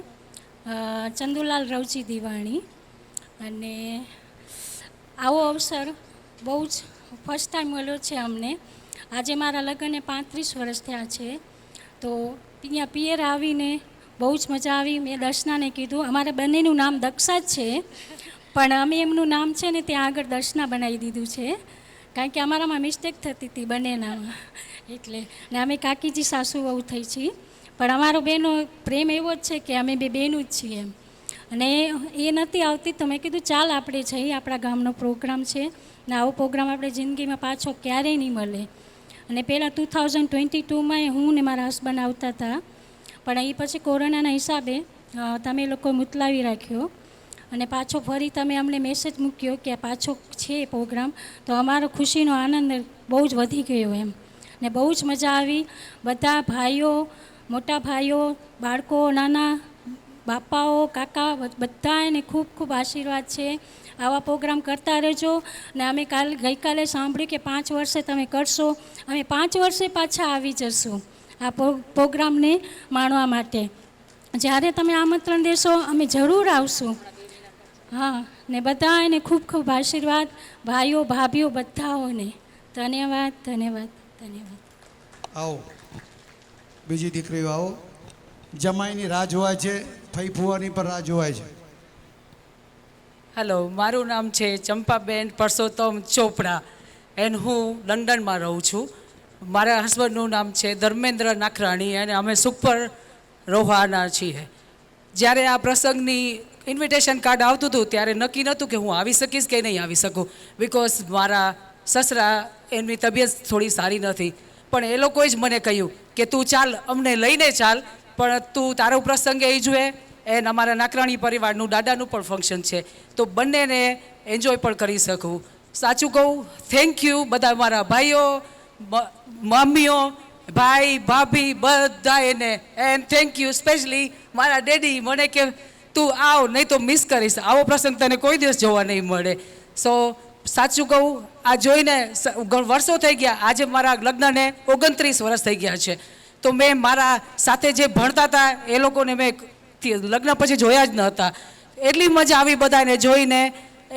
ચંદુલાલ રવજી દિવાણી. અને આવો અવસર બહુ જ ફર્સ્ટ ટાઈમ મળ્યો છે અમને. આજે મારા લગ્નને 35 વર્ષ થયા છે તો અહીંયા પિયર આવીને બહુ જ મજા આવી. મેં દર્શનાને કીધું અમારા બંનેનું નામ દક્ષા જ છે પણ અમે એમનું નામ છે ને ત્યાં આગળ દર્શના બનાવી દીધું છે કારણ કે અમારામાં મિસ્ટેક થતી હતી બંનેનામાં. એટલે ને અમે કાકીજી સાસુ વહુ થઈ છીએ પણ અમારો બેનો પ્રેમ એવો જ છે કે અમે બે બહેનું જ છીએ એમ. અને એ નથી આવતી તો મેં કીધું ચાલ આપણે જઈએ, આપણા ગામનો પ્રોગ્રામ છે ને આવો પ્રોગ્રામ આપણે જિંદગીમાં પાછો ક્યારેય નહીં મળે. અને પહેલાં 2022માં હું ને મારા હસબન્ડ આવતા હતા પણ એ પછી કોરોનાના હિસાબે તમે લોકો મુતલાવી રાખ્યો અને પાછો ફરી તમે અમને મેસેજ મૂક્યો કે પાછો છે પ્રોગ્રામ, તો અમારો ખુશીનો આનંદ બહુ જ વધી ગયો એમ. ને બહુ જ મજા આવી. બધા ભાઈઓ, મોટા ભાઈઓ, બાળકો, નાના બાપાઓ, કાકા, બધાને ખૂબ ખૂબ આશીર્વાદ છે. આવા પ્રોગ્રામ કરતા રહેજો. ને અમે ગઈકાલે સાંભળ્યું કે 5 વર્ષે તમે કરશો. અમે 5 વર્ષે પાછા આવી જશું આ પ્રોગ્રામને માણવા માટે. જ્યારે તમે આમંત્રણ દેશો અમે જરૂર આવશું. હા, ને બધાને ખૂબ ખૂબ આશીર્વાદ, ભાઈઓ ભાભીઓ બધાઓને. ધન્યવાદ, ધન્યવાદ, ધન્યવાદ. આવો બીજી દીકરીઓ આવો. જમાઈની રાહ જોવાય છે, ફઈ ફુવાની પર રાહ જોવાય છે. હેલો, મારું નામ છે ચંપાબેન પરસોત્તમ ચોપડા એન્ડ હું લંડનમાં રહું છું. મારા હસબન્ડનું નામ છે ધર્મેન્દ્ર નાખરાણી અને અમે સુપર રોહાના છીએ. જ્યારે આ પ્રસંગની ઇન્વિટેશન કાર્ડ આવતું હતું ત્યારે નક્કી નહોતું કે હું આવી શકીશ કે નહીં આવી શકું, બિકોઝ મારા સસરા એમની તબિયત થોડી સારી નથી. પણ એ લોકોએ જ મને કહ્યું કે તું ચાલ, અમને લઈને ચાલ, પણ તું તારો પ્રસંગ એ જોઈએ એન્ડ અમારા નાકરાણી પરિવારનું દાદાનું પણ ફંક્શન છે, તો બંનેને એન્જોય પણ કરી શકું. સાચું કહું, થેન્ક યુ બધા મારા ભાઈઓ, મમ્મીઓ, ભાઈ ભાભી બધા એને. એન્ડ થેન્ક યુ સ્પેશલી મારા ડેડી, મને કે તું આવ, નહીં તો મિસ કરીશ. આવો પ્રસંગ તને કોઈ દિવસ જોવા નહીં મળે. સો સાચું કહું, આ જોઈને વર્ષો થઈ ગયા. આજે મારા લગ્નને 29 વર્ષ થઈ ગયા છે. તો મેં મારા સાથે જે ભણતા હતા એ લોકોને મેં લગ્ન પછી જોયા જ ન હતા. એટલી મજા આવી બધાને જોઈને.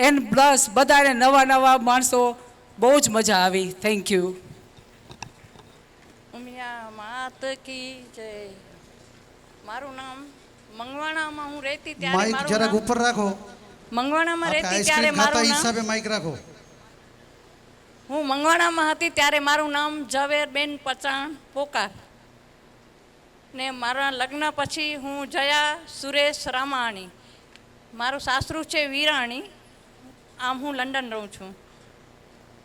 એન્ડ પ્લસ બધાને નવા નવા માણસો, બહુ જ મજા આવી. Thank you. ઉમિયા માત કી જય. મારું નામ મંગવાણામાં હું રહેતી ત્યારે માઈક જરાક ઉપર રાખો. મંગવાણામાં રહેતી ત્યારે આઈસ્ક્રીમ ખાતા મારું નામ, હિસાબે માઈક રાખો. હું મંગવાણામાં હતી ત્યારે મારું નામ ઝવેરબેન પચાણ પોકાર. ને મારા લગ્ન પછી હું જયા સુરેશ રામાણી. મારું સાસરું છે વિરાણી. આમ હું લંડન રહું છું.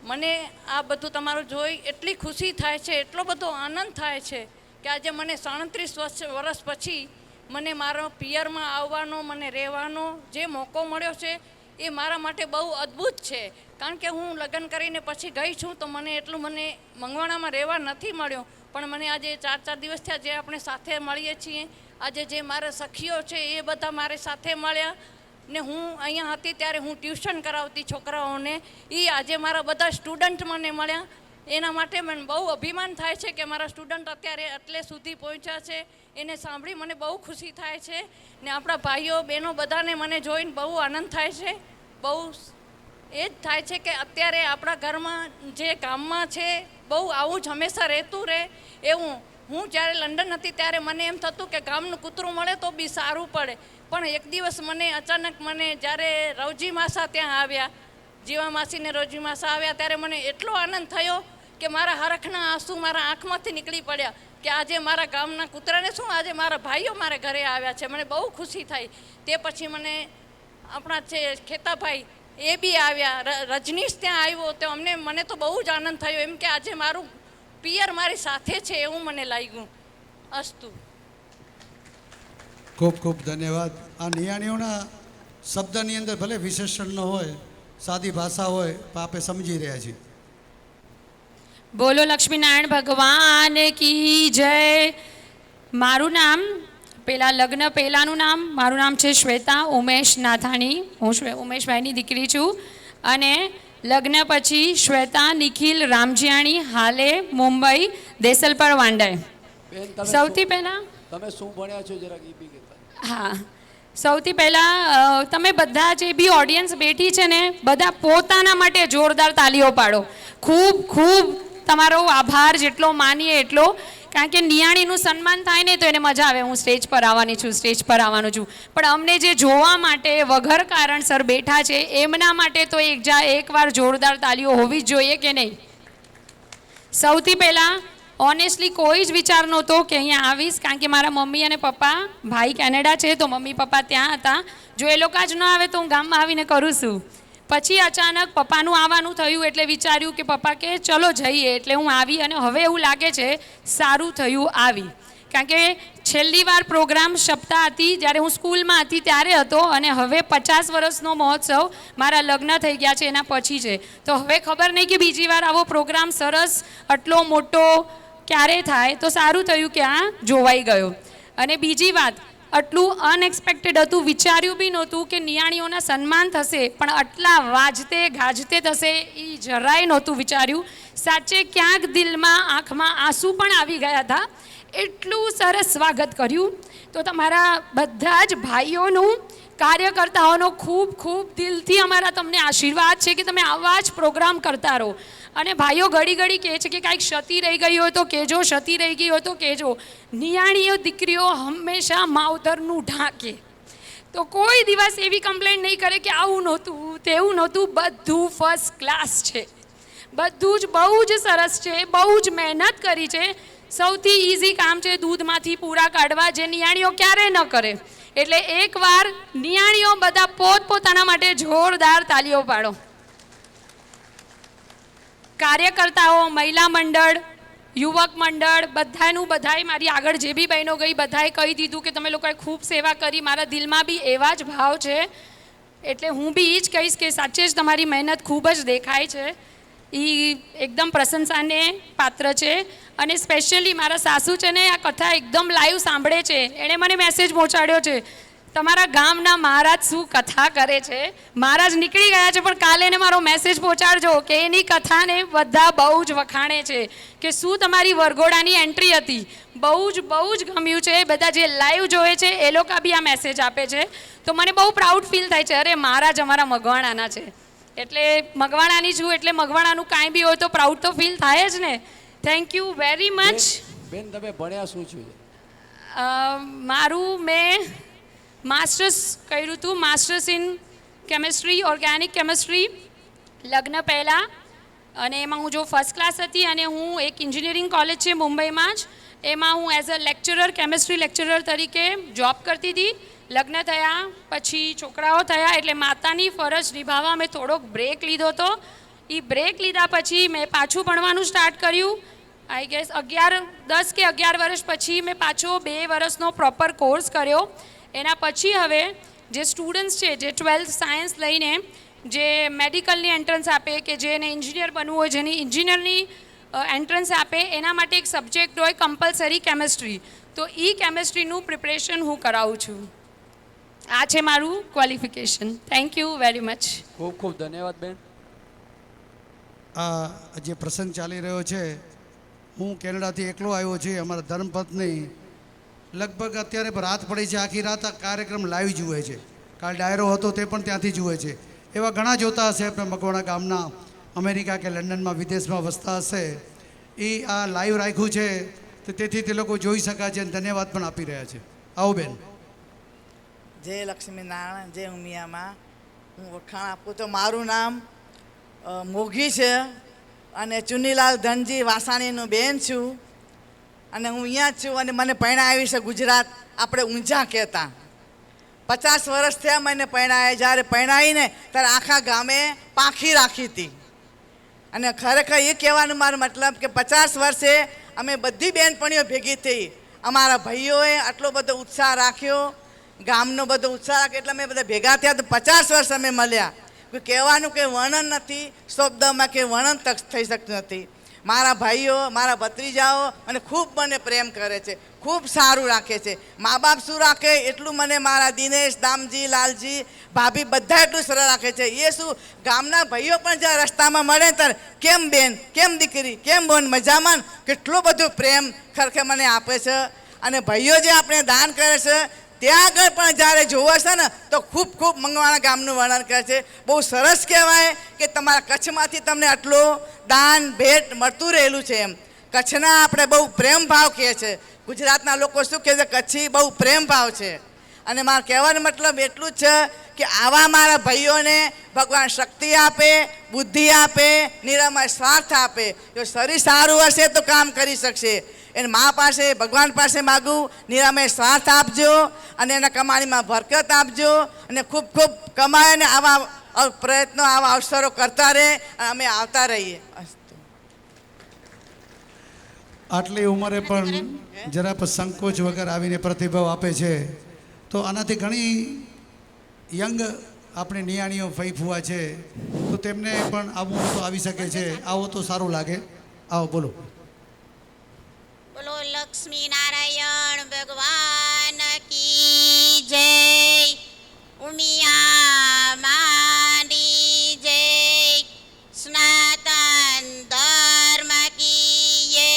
મને આ બધું તમારું જોઈ એટલી ખુશી થાય છે, એટલો બધો આનંદ થાય છે કે આજે મને 37 વર્ષ પછી મને મારા પિયરમાં આવવાનો, મને રહેવાનો જે મોકો મળ્યો છે એ મારા માટે બહુ અદ્ભુત છે. કારણ કે હું લગ્ન કરીને પછી ગઈ છું તો મને એટલું મને મંગવાણામાં રહેવા નથી મળ્યો. પણ મને આજે 4 દિવસ થયા જે આપણે સાથે મળીએ છીએ. આજે જે મારા સખીઓ છે એ બધા મારી સાથે મળ્યા. ને હું અહીંયા હતી ત્યારે હું ટ્યુશન કરાવતી છોકરાઓને, એ આજે મારા બધા સ્ટુડન્ટ મને મળ્યા. એના માટે મને બહુ અભિમાન થાય છે કે મારા સ્ટુડન્ટ અત્યારે એટલે સુધી પહોંચ્યા છે. એને સાંભળી મને બહુ ખુશી થાય છે. ને આપણા ભાઈઓ બહેનો બધાને મને જોઈને બહુ આનંદ થાય છે. બહુ એ જ થાય છે કે અત્યારે આપણા ઘરમાં જે ગામમાં છે બહુ આવું જ હંમેશા રહેતું રહે એવું. હું જ્યારે લંડન હતી ત્યારે મને એમ થતું કે ગામનું કૂતરું મળે તો બી સારું પડે. પણ એક દિવસ મને અચાનક મને જ્યારે રવજી માસા ત્યાં આવ્યા, જીવા માસીને રવજી માસા આવ્યા, ત્યારે મને એટલો આનંદ થયો કે મારા હરખના આંસુ મારા આંખમાંથી નીકળી પડ્યા કે આજે મારા ગામના કૂતરાને શું, આજે મારા ભાઈઓ મારા ઘરે આવ્યા છે. મને બહુ ખુશી થઈ. તે પછી મને આપણા છે ખેતાભાઈ એ બી આવ્યા, રજનીશ ત્યાં આવ્યો, તો મને તો બહુ જ આનંદ થયો એમ કે આજે મારું પિયર મારી સાથે છે એવું મને લાગ્યું. અસ્તુ. ખૂબ ખૂબ ધન્યવાદ. આ નિયાણીઓના શબ્દની અંદર ભલે વિશેષણ ન હોય, સાદી ભાષા હોય, પણ આપણે સમજી રહ્યા છીએ. બોલો લક્ષ્મીનારાયણ ભગવાન કી જય. મારું નામ પહેલાંનું નામ મારું નામ છે શ્વેતા ઉમેશ નાથાણી. હું ઉમેશભાઈની દીકરી છું. અને લગ્ન પછી શ્વેતા નિખિલ રામજીયાણી, હાલે મુંબઈ દેસલપર વાંડાય. સૌથી પહેલાં તમે શું ભણ્યા છો જરાક એ બી કહેતા. હા, સૌથી પહેલાં તમે બધા જે બી ઓડિયન્સ બેઠી છે ને, બધા પોતાના માટે જોરદાર તાલીઓ પાડો. ખૂબ ખૂબ તમારો આભાર, જેટલો માનીએ એટલો. કારણ કે નિયાણીનું સન્માન થાય ને તો એને મજા આવે. હું સ્ટેજ પર આવવાની છું, સ્ટેજ પર આવવાનું છું, પણ અમને જે જોવા માટે વગર કારણસર બેઠા છે એમના માટે તો એકવાર જોરદાર તાલીઓ હોવી જ જોઈએ કે નહીં. સૌથી પહેલાં ઓનેસ્ટલી કોઈ જ વિચાર નહોતો કે અહીંયા આવીશ, કારણ કે મારા મમ્મી અને પપ્પા, ભાઈ કેનેડા છે તો મમ્મી પપ્પા ત્યાં હતા. જો એ લોકો જ ન આવે તો હું ગામમાં આવીને કરું છું. પછી અચાનક પપ્પાનું આવવાનું થયું એટલે વિચાર્યું કે પપ્પા કે ચલો જઈએ, એટલે હું આવી. અને હવે એવું લાગે છે સારું થયું આવી, કારણ કે છેલ્લી વાર પ્રોગ્રામ સપ્તાહ હતી જ્યારે હું સ્કૂલમાં હતી ત્યારે હતો, અને હવે 50 વર્ષનો મહોત્સવ મારા લગ્ન થઈ ગયા છે એના પછી છે. તો હવે ખબર નહીં કે બીજી વાર આવો પ્રોગ્રામ સરસ આટલો મોટો ક્યારે થાય. તો સારું થયું કે આ જોવાઈ ગયો. અને બીજી વાત, આટલું અનએક્સપેક્ટેડ હતું, વિચાર્યું બી નહોતું કે નિયાણીઓના સન્માન થશે, પણ આટલા વાજતે ગાજતે થશે એ જરાય નહોતું વિચાર્યું. સાચે ક્યાંક દિલમાં આંખમાં આંસુ પણ આવી ગયા હતા. એટલું સરસ સ્વાગત કર્યું. તો તમારા બધા જ ભાઈઓનું, કાર્યકર્તાઓનો ખૂબ ખૂબ દિલથી અમારા તમને આશીર્વાદ છે કે તમે આવા જ પ્રોગ્રામ કરતા રહો. અને ભાઈઓ ઘડી ઘડી કહે છે કે કાંઈક ક્ષતિ રહી ગઈ હોય તો કહેજો, ક્ષતિ રહી ગઈ હોય તો કહેજો. નિયાણીઓ દીકરીઓ હંમેશા માવતરનું ઢાંકે. તો કોઈ દિવસ એવી કમ્પ્લેન્ટ નહીં કરે કે આવું નહોતું, તેવું નહોતું. બધું ફર્સ્ટ ક્લાસ છે, બધું જ બહુ જ સરસ છે, બહુ જ મહેનત કરી છે. સૌથી ઇઝી કામ છે દૂધમાંથી પૂરા કાઢવા, જે નિયાણીઓ ક્યારેય ન કરે. એટલે એકવાર નિયાણીઓ બધા પોતપોતાના માટે જોરદાર તાલીઓ પાડો. કાર્યકર્તાઓ, મહિલા મંડળ, યુવક મંડળ, બધાએ મારી આગળ જે બી બહેનો ગઈ બધાએ કહી દીધું કે તમે લોકોએ ખૂબ સેવા કરી. મારા દિલમાં બી એવા જ ભાવ છે. એટલે હું બી એ જ કહીશ કે સાચે જ તમારી મહેનત ખૂબ જ દેખાય છે. એ એકદમ પ્રશંસાને પાત્ર છે. અને સ્પેશિયલી મારા સાસુ છે ને, આ કથા એકદમ લાઈવ સાંભળે છે. એણે મને મેસેજ પહોંચાડ્યો છે, તમારા ગામના મહારાજ શું કથા કરે છે. મહારાજ નીકળી ગયા છે, પણ કાલે એને મારો મેસેજ પહોંચાડજો કે એની કથાને બધા બહુ જ વખાણે છે, કે શું તમારી વરઘોડાની એન્ટ્રી હતી, બહુ જ ગમ્યું છે. બધા જે લાઈવ જોવે છે એ લોકો બી આ મેસેજ આપે છે. તો મને બહુ પ્રાઉડ ફીલ થાય છે, અરે મહારાજ અમારા મગવાણાના છે. એટલે મગવાણાની છું, એટલે મગવાણાનું કાંઈ બી હોય તો પ્રાઉડ તો ફીલ થાય જ ને. Thank you very much. બેન તમે ભણ્યા શું છો? મારું મેં માસ્ટર્સ કર્યું હતું, masters in chemistry, organic chemistry, લગ્ન પહેલાં. અને એમાં હું જો ફર્સ્ટ ક્લાસ હતી. અને હું એક એન્જિનિયરિંગ કોલેજ છે મુંબઈમાં જ, એમાં હું as a lecturer, chemistry lecturer તરીકે જોબ કરતી હતી. લગ્ન થયા પછી છોકરાઓ થયા, એટલે માતાની ફરજ નિભાવવા મેં થોડોક બ્રેક લીધો હતો. એ બ્રેક લીધા પછી મેં પાછું ભણવાનું સ્ટાર્ટ કર્યું. આઈ ગેસ 10 કે 11 વર્ષ પછી મેં પાછો 2 વર્ષનો પ્રોપર કોર્સ કર્યો. એના પછી હવે જે સ્ટુડન્ટ્સ છે, જે 12th સાયન્સ લઈને જે મેડિકલની એન્ટ્રન્સ આપે, કે જેને એન્જિનિયર બનવું હોય, જેની એન્જિનિયરની એન્ટ્રન્સ આપે, એના માટે એક સબ્જેક્ટ હોય કમ્પલસરી કેમેસ્ટ્રી. તો એ કેમેસ્ટ્રીનું પ્રિપરેશન હું કરાવું છું. આ છે મારું qualification. Thank you very much. ખૂબ ખૂબ ધન્યવાદ બેન. આ જે પ્રસંગ ચાલી રહ્યો છે, હું કેનેડાથી એકલો આવ્યો છું. અમારા ધર્મપત્ની લગભગ અત્યારે રાત પડી છે, આખી રાત આ કાર્યક્રમ લાઈવ જુએ છે. કાલ ડાયરો હતો તે પણ ત્યાંથી જુએ છે. એવા ઘણા જોતા હશે આપણે મકવાણા ગામના, અમેરિકા કે લંડનમાં વિદેશમાં વસતા હશે. એ આ લાઈવ રાખ્યું છે, તો તેથી તે લોકો જોઈ શકાય છે અને ધન્યવાદ પણ આપી રહ્યા છે. આવો બેન. જય લક્ષ્મીનારાયણ, જય ઉમિયામાં. હું વખાણ આપું તો મારું નામ મોઘી છે અને ચુનીલાલ ધનજી વાસાણીનું બેન છું. અને હું અહીંયા જ છું. અને મને પરણાવી છે ગુજરાત, આપણે ઊંઝા કહેતા. 50 વર્ષ થયા મને પરણાવે. જ્યારે પરણાવીને ત્યારે આખા ગામે પાંખી રાખી હતી. અને ખરેખર એ કહેવાનું મારો મતલબ કે 50 વર્ષે અમે બધી બહેનપણીઓ ભેગી થઈ. અમારા ભાઈઓએ આટલો બધો ઉત્સાહ રાખ્યો, ગામનો બધો ઉત્સાહ રાખ્યો, એટલે અમે બધા ભેગા થયા. તો 50 વર્ષ અમે મળ્યા. કહેવાનું કંઈ વર્ણન નથી, શબ્દમાં કંઈ વર્ણન તક થઈ શકતું નથી. મારા ભાઈઓ, મારા ભત્રીજાઓ મને ખૂબ મને પ્રેમ કરે છે, ખૂબ સારું રાખે છે. મા બાપ શું રાખે એટલું મને મારા દિનેશ, દામજી, લાલજી, ભાભી બધા એટલું સરળ રાખે છે. એ શું, ગામના ભાઈઓ પણ જ્યારે રસ્તામાં મળે ત્યારે કેમ બેન, કેમ દીકરી, કેમ બોન, મજામાં, કેટલો બધો પ્રેમ ખરેખર મને આપે છે. અને ભાઈઓ જે આપણે દાન કરે છે ત્યાં આગળ પણ જ્યારે જોવે છે ને તો ખૂબ ખૂબ મંગવાણા ગામનું વર્ણન કરે છે. બહુ સરસ કહેવાય કે તમારા કચ્છમાંથી તમને આટલો દાન ભેટ મળતું રહેલું છે. એમ કચ્છના આપણે બહુ પ્રેમ ભાવ કહે છે. ગુજરાતના લોકો શું કહે છે, કચ્છી બહુ પ્રેમ ભાવ છે. અને મારા કહેવાનો મતલબ એટલું જ છે કે આવા મારા ભાઈઓને ભગવાન શક્તિ આપે, બુદ્ધિ આપે, નિરામય સ્વાર્થ આપે. જો શરીર સારું હશે તો કામ કરી શકશે. એને મા પાસે, ભગવાન પાસે માગું, નિરામય સ્વાર્થ આપજો અને એના કમાણીમાં બરકત આપજો. અને ખૂબ ખૂબ કમાય અને આવા પ્રયત્નો, આવા અવસરો કરતા રહે અને અમે આવતા રહીએ. આટલી ઉંમરે પણ જરા પણ સંકોચ વગર આવીને પ્રતિભાવ આપે છે, તો આનાથી ઘણી યંગ આપણી નિયાણીઓ ફઈ ફુવા છે, તો તેમને પણ આવવું તો આવી શકે છે. આવો તો સારું લાગે. આવો બોલો. બોલો લક્ષ્મી નારાયણ ભગવાન કી જય, ઉમિયા માની જય, સનાતન ધર્મ કી જય,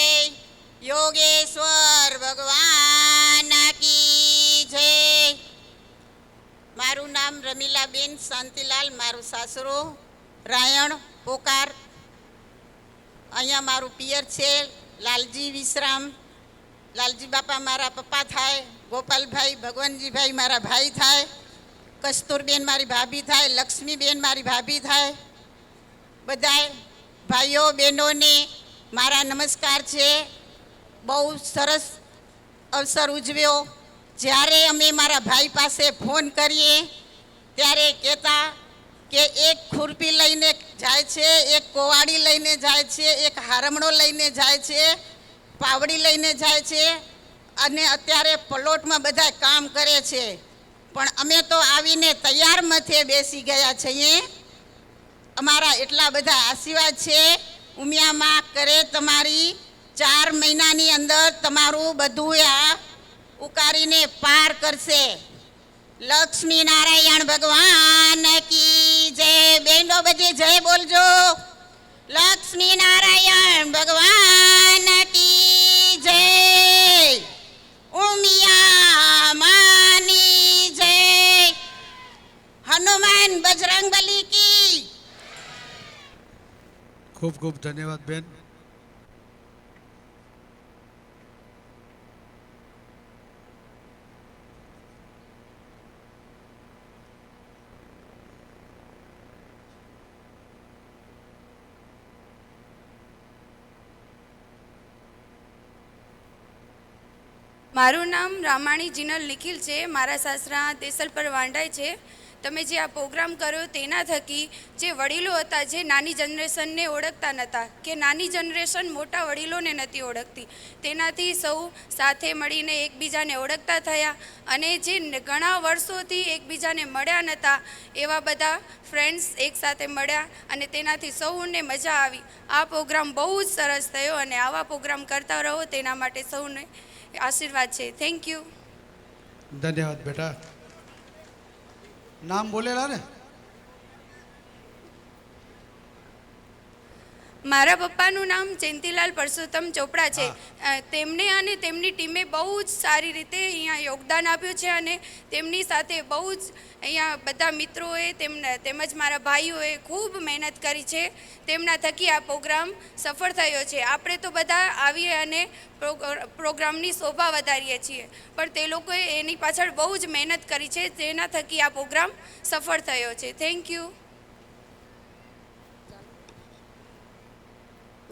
યોગેશ્વર ભગવાન કી જય. મારું નામ રમીલાબેન શાંતિલાલ, મારું સાસરો રાયણ પોકાર. અહીંયા મારું પિયર છે લાલજી વિશ્રામ. લાલજી બાપા મારા પપ્પા થાય, ગોપાલભાઈ ભગવાનજીભાઈ મારા ભાઈ થાય, કસ્તુરબેન મારી ભાભી થાય, લક્ષ્મીબેન મારી ભાભી થાય. બધાય ભાઈઓ બહેનોને મારા નમસ્કાર છે. બહુ સરસ અવસર ઉજવ્યો. જ્યારે અમે મારા ભાઈ પાસે ફોન કરીએ ત્યારે કહેતા કે એક ખુરપી લઈને જાય છે, એક કોવાડી લઈને જાય છે, એક હારમણો લઈને જાય છે, પાવડી લઈને જાય છે, અને અત્યારે પ્લોટમાં બધા કામ કરે છે. પણ અમે તો આવીને તૈયાર મથે બેસી ગયા છીએ. અમારા એટલા બધા આશીર્વાદ છે. ઉમિયામાં કરે તમારી 4 મહિનાની અંદર તમારું બધું આ ઉકારીને પાર કરશે. લક્ષ્મી નારાયણ ભગવાન કી જય. બેનો બધી જય બોલજો. લક્ષ્મી નારાયણ ભગવાન કી જય, ઉમિયા માની જય, હનુમાન બજરંગબલી કી. ખૂબ ખૂબ ધન્યવાદ બેન. મારું નામ રામાણી જીનલ નિખિલ છે. મારા સાસરા દેસલ પર વાંડાય છે. તમે જે આ પ્રોગ્રામ કર્યો તેના થકી જે વડીલો હતા, જે નાની જનરેશનને ઓળખતા નહોતા, કે નાની જનરેશન મોટા વડીલોને નથી ઓળખતી, તેનાથી સૌ સાથે મળીને એકબીજાને ઓળખતા થયા. અને જે ઘણા વર્ષોથી એકબીજાને મળ્યા નહોતા એવા બધા ફ્રેન્ડ્સ એકસાથે મળ્યા અને તેનાથી સૌને મજા આવી. આ પ્રોગ્રામ બહુ જ સરસ થયો અને આવા પ્રોગ્રામ કરતા રહો તેના માટે સૌને આશીર્વાદ છે. Thank you. ધન્યવાદ બેટા. નામ બોલેલા ને? મારા પપ્પાનું નામ જયંતિલાલ પરસોત્તમ ચોપડા છે. તેમને અને તેમની ટીમે બહુ જ સારી રીતે અહીંયા યોગદાન આપ્યું છે અને તેમની સાથે બહુ જ અહીંયા બધા મિત્રોએ તેમજ મારા ભાઈઓએ ખૂબ મહેનત કરી છે. તેમના થકી આ પ્રોગ્રામ સફળ થયો છે. આપણે તો બધા આવીએ અને પ્રોગ્રામની શોભા વધારીએ છીએ, પણ તે લોકોએ એની પાછળ બહુ જ મહેનત કરી છે, જેના થકી આ પ્રોગ્રામ સફળ થયો છે. Thank you.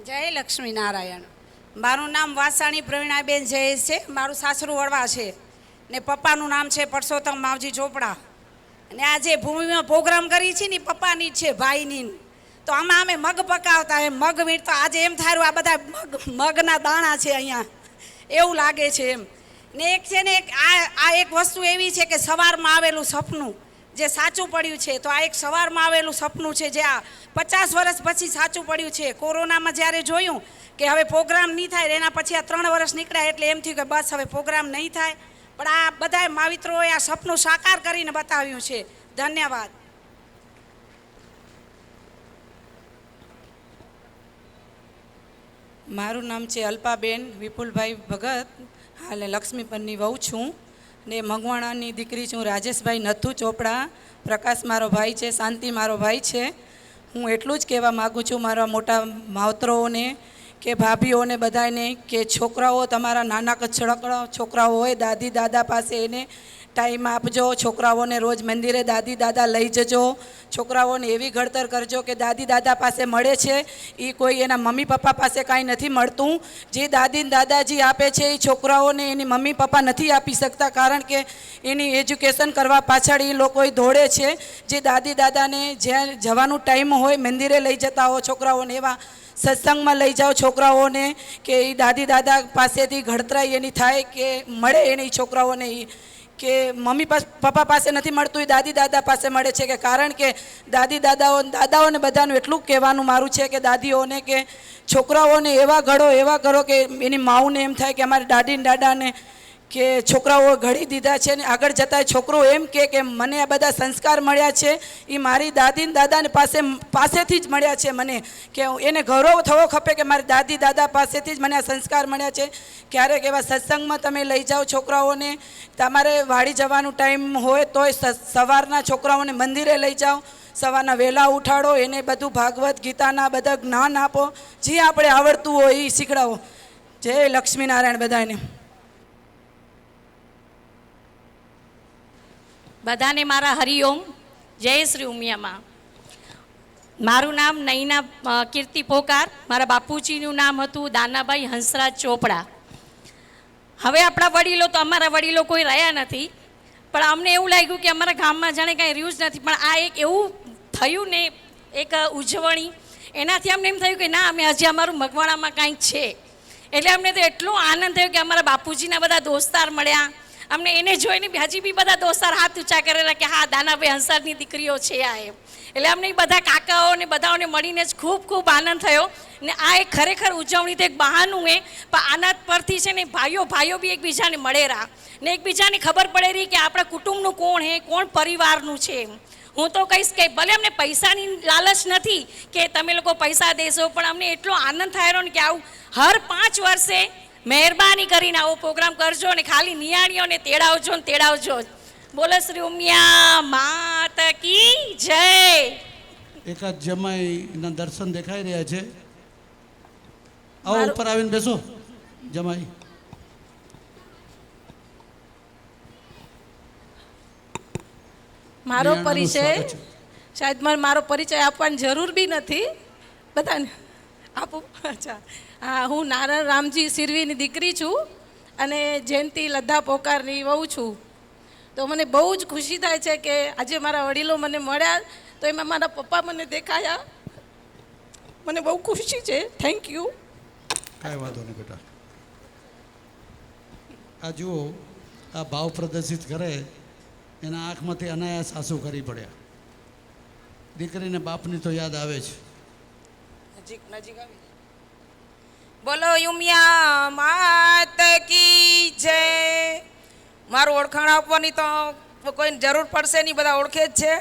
જય લક્ષ્મી નારાયણ. મારું નામ વાસાણી પ્રવીણાબેન જયેશ છે. મારું સાસરું વડવા છે ને પપ્પાનું નામ છે પરસોત્તમ માવજી ચોપડા. અને આ જે ભૂમિમાં પ્રોગ્રામ કરી છે ને પપ્પાની જ છે, ભાઈની. તો આમાં અમે મગ પકાવતા એમ મગ વીણતા. આજે એમ થાયું આ બધા મગના દાણા છે અહીંયા, એવું લાગે છે એમ. ને એક છે ને આ એક વસ્તુ એવી છે કે સવારમાં આવેલું સપનું જે સાચું પડ્યું છે. તો આ એક સવારમાં આવેલું સપનું છે જે આ 50 વર્ષ પછી સાચું પડ્યું છે. કોરોનામાં જ્યારે જોયું કે હવે પ્રોગ્રામ નહીં થાય, એના પછી આ 3 વર્ષ નીકળ્યા એટલે એમ થયું કે બસ હવે પ્રોગ્રામ નહીં થાય. પણ આ બધા માવિત્રોએ આ સપનું સાકાર કરીને બતાવ્યું છે. ધન્યવાદ. મારું નામ છે અલ્પાબેન વિપુલભાઈ ભગત. હાલે લક્ષ્મીપનની વહુ છું ને મગવાણાની દીકરી છું. રાજેશભાઈ નથુ ચોપડા. પ્રકાશ મારો ભાઈ છે, શાંતિ મારો ભાઈ છે. હું એટલું જ કહેવા માગું છું મારા મોટા માવતરોને કે ભાભીઓને બધાને કે છોકરાઓ તમારા નાના કચડા છોકરાઓ હોય દાદી દાદા પાસે એને ટાઈમ આપજો. છોકરાઓને રોજ મંદિરે દાદી દાદા લઈ જજો. છોકરાઓને એવી ઘડતર કરજો કે દાદી દાદા પાસે મળે છે એ કોઈ એના મમ્મી પપ્પા પાસે કાંઈ નથી મળતું. જે દાદી દાદાજી આપે છે એ છોકરાઓને એની મમ્મી પપ્પા નથી આપી શકતા, કારણ કે એની એજ્યુકેશન કરવા પાછળ એ લોકો દોડે છે. જે દાદી દાદાને જ્યાં જવાનું ટાઈમ હોય મંદિરે લઈ જતા હો છોકરાઓને, એવા સત્સંગમાં લઈ જાઓ છોકરાઓને કે એ દાદી દાદા પાસેથી ઘડતરાઈ એની થાય કે મળે એને ઈ છોકરાઓને કે મમ્મી પપ્પા પાસે નથી મળતું એ દાદી દાદા પાસે મળે છે. કે કારણ કે દાદાઓને બધાનું એટલું કહેવાનું મારું છે કે દાદીઓને કે છોકરાઓને એવા ઘડો કે એની માઉને એમ થાય કે અમારે દાદી ને દાદાને કે છોકરાઓ ઘડી દીધા છે ને આગળ જતાં છોકરો એમ કે મને આ બધા સંસ્કાર મળ્યા છે એ મારી દાદી ને દાદાને પાસેથી જ મળ્યા છે. મને કે એને ગૌરવ થવો ખપે કે મારી દાદી દાદા પાસેથી જ મને આ સંસ્કાર મળ્યા છે. ક્યારેક એવા સત્સંગમાં તમે લઈ જાઓ છોકરાઓને, તમારે વાડી જવાનું ટાઈમ હોય તોય સવારના છોકરાઓને મંદિરે લઈ જાઓ, સવારના વહેલા ઉઠાડો, એને બધું ભાગવત ગીતાના બધા જ્ઞાન આપો, જે આપણે આવડતું હોય એ શીખડાવો. જય લક્ષ્મીનારાયણ બધાને. બધાને મારા હરિઓમ. જય શ્રી ઉમિયામાં. મારું નામ નૈના કીર્તિ પોકાર, મારા બાપુજીનું નામ હતું દાનાભાઈ હંસરાજ ચોપડા. હવે આપણા વડીલો તો અમારા વડીલો કોઈ રહ્યા નથી, પણ અમને એવું લાગ્યું કે અમારા ગામમાં જાણે કાંઈ રહ્યું જ નથી. પણ આ એક એવું થયું ને, એક ઉજવણી, એનાથી અમને એમ થયું કે ના, અમે હજી અમારું મગવાણામાં કાંઈક છે. એટલે અમને તો એટલો આનંદ થયો કે અમારા બાપુજીના બધા દોસ્તાર મળ્યા. અમને એને જોઈને હજી બી બધા દોસ્તાર હાથ ઊંચા કરેલા કે હા, દાનાભાઈ હંસરાજની દીકરીઓ છે આ એમ. એટલે અમને બધા કાકાઓ ને બધાઓને મળીને જ ખૂબ ખૂબ આનંદ થયો. ને આ એક ખરેખર ઉજવણી તો એક બહાનું એ, પણ આના પરથી છે ને ભાઈઓ બી એકબીજાને મળેરા ને એકબીજાને ખબર પડે રહી કે આપણા કુટુંબનું કોણ હે, કોણ પરિવારનું છે. હું તો કહીશ કે ભલે અમને પૈસાની લાલચ નથી કે તમે લોકો પૈસા દેશો, પણ અમને એટલો આનંદ થયો ને કે આવું હર 5 વર્ષે મહેરબાની કરીને આવો પ્રોગ્રામ કરજો ને ખાલી નિયાણીઓને તેડાવજો ને તેડાવજો. બોલો શ્રી ઉમિયા માત કી જય. એકાદ જમાઈના દર્શન દેખાઈ રહ્યા છે. આવો ઉપર આવીને બેસો જમાઈ. મારો પરિચય શાયદ મારો પરિચય આપવાની જરૂર બી નથી, બધાને આપું. અચ્છા, હા, હું નારાયણ રામજી સિરવીની દીકરી છું અને જયંતિ લદ્ધા પોકારની વહુ છું. તો મને બહુ જ ખુશી થાય છે કે આજે મારા વડીલો મને મળ્યા, તો એમાં મારા પપ્પા મને દેખાયા. મને બહુ ખુશી છે. Thank you. કાંઈ વાંધો નહીં બેટા. આ જુઓ, આ ભાવ પ્રદર્શિત કરે એના આંખમાંથી અનાયાસ આંસુ કરી પડ્યા. દીકરીને બાપની તો યાદ આવે છે. નજીક આવી. બોલો યુમિયા માત કી જય. મારું ઓળખાણ આપવાની તો કોઈ જરૂર પડશે નહીં, બધા ઓળખે જ છે.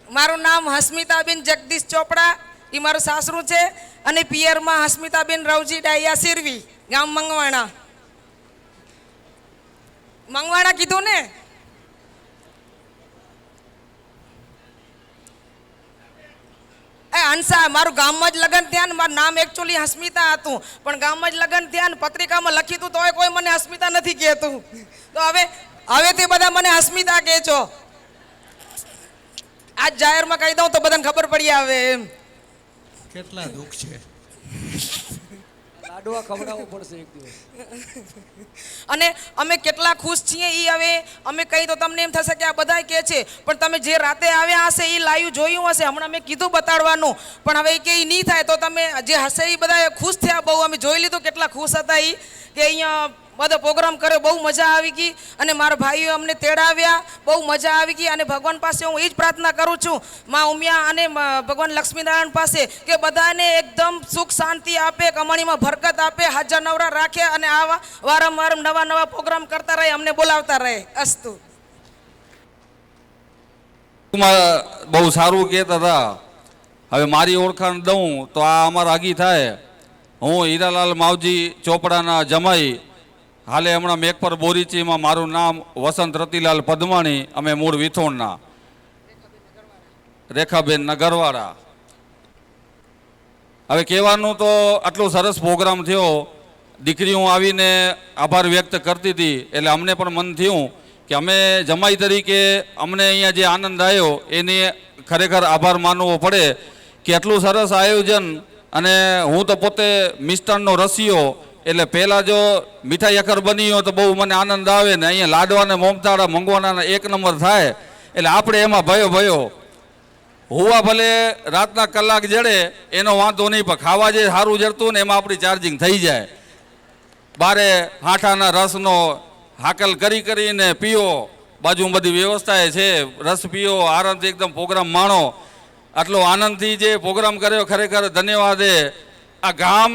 મારું નામ હસ્મિતાબેન જગદીશ ચોપડા, એ મારું સાસરું છે. અને પિયરમાં હસ્મિતાબેન રવજી ડાયા સિરવી, ગામ મંગવાણા. મંગવાણા કીધું ને? હંસા, મારું ગામમાં જ લગ્ન થયા ને, મારું નામ એકચ્યુઅલી હસ્મિતા હતું, પણ ગામમાં જ લગ્ન થયા ને પત્રિકામાં લખી હતું તોય કોઈ મને હસ્મિતા નથી કહેતું. તો હવેથી બધા મને હસ્મિતા કહે છો. આજ જાહેરમાં કહી દઉં તો બધાને ખબર પડી આવે એમ. કેટલા દુઃખ છે. લાડવા ખવડાવવું પડશે એક દિવસ. અને અમે કેટલા ખુશ છીએ એ હવે અમે કહી તો તમને એમ થશે કે આ બધા કહે છે, પણ તમે જે રાતે આવ્યા હશે એ લાઈવ જોયું હશે. હમણાં મેં કીધું બતાડવાનું, પણ હવે કે એ નહીં થાય તો તમે જે હશે એ બધા ખુશ થયા બહુ. અમે જોઈ લીધું કેટલા ખુશ હતા એ કે અહીંયા બધો પ્રોગ્રામ કર્યો, બહુ મજા આવી ગઈ. અને મારા ભાઈઓ અમને તેડાવ્યા, બહુ મજા આવી ગઈ. અને ભગવાન પાસે હું એ જ પ્રાર્થના કરું છું, મા ઉમિયા અને ભગવાન લક્ષ્મીનારાયણ પાસે, કે બધાને એકદમ સુખ શાંતિ આપે, કમાણીમાં બરકત આપે, હાજર નવરા રાખે અને આવા વારંવાર નવા પ્રોગ્રામ કરતા રહે, અમને બોલાવતા રહે. અસ્તુ. બહુ સારું કહેતા હતા. હવે મારી ઓળખાણ દઉં તો આ અમારા આગી થાય. હું હીરાલાલ માવજી ચોપડાના જમાઈ, હાલે હમણાં મેઘપર બોરીચીમાં. મારું નામ વસંત રતિલાલ પદમાણી, અમે મૂળ વિથોણના. રેખાબેન નગરવાળા. હવે કહેવાનું તો આટલો સરસ પ્રોગ્રામ થયો, દીકરીઓ આવીને આભાર વ્યક્ત કરતી હતી, એટલે અમને પણ મન થયું કે અમે જમાઈ તરીકે અમને અહીંયા જે આનંદ આવ્યો એને ખરેખર આભાર માનવો પડે કે આટલું સરસ આયોજન. અને હું તો પોતે મિષ્ટાનનો રસિયો, એટલે પહેલાં જો મીઠાઈ અખર બની હોય તો બહુ મને આનંદ આવે ને અહીંયા લાડવાને મોમતાળા મંગવાના 1 નંબર થાય, એટલે આપણે એમાં ભયો હોવા ભલે રાતના કલાક જડે એનો વાંધો નહીં, પણ ખાવા જે સારું જડતું ને એમાં આપણી ચાર્જિંગ થઈ જાય. બારે હાંઠાના રસનો હાકલ કરીને પીઓ, બાજુ બધી વ્યવસ્થાએ છે, રસ પીઓ, આનંદથી એકદમ પ્રોગ્રામ માણો. આટલો આનંદથી જે પ્રોગ્રામ કર્યો ખરેખર ધન્યવાદ. આ ગામ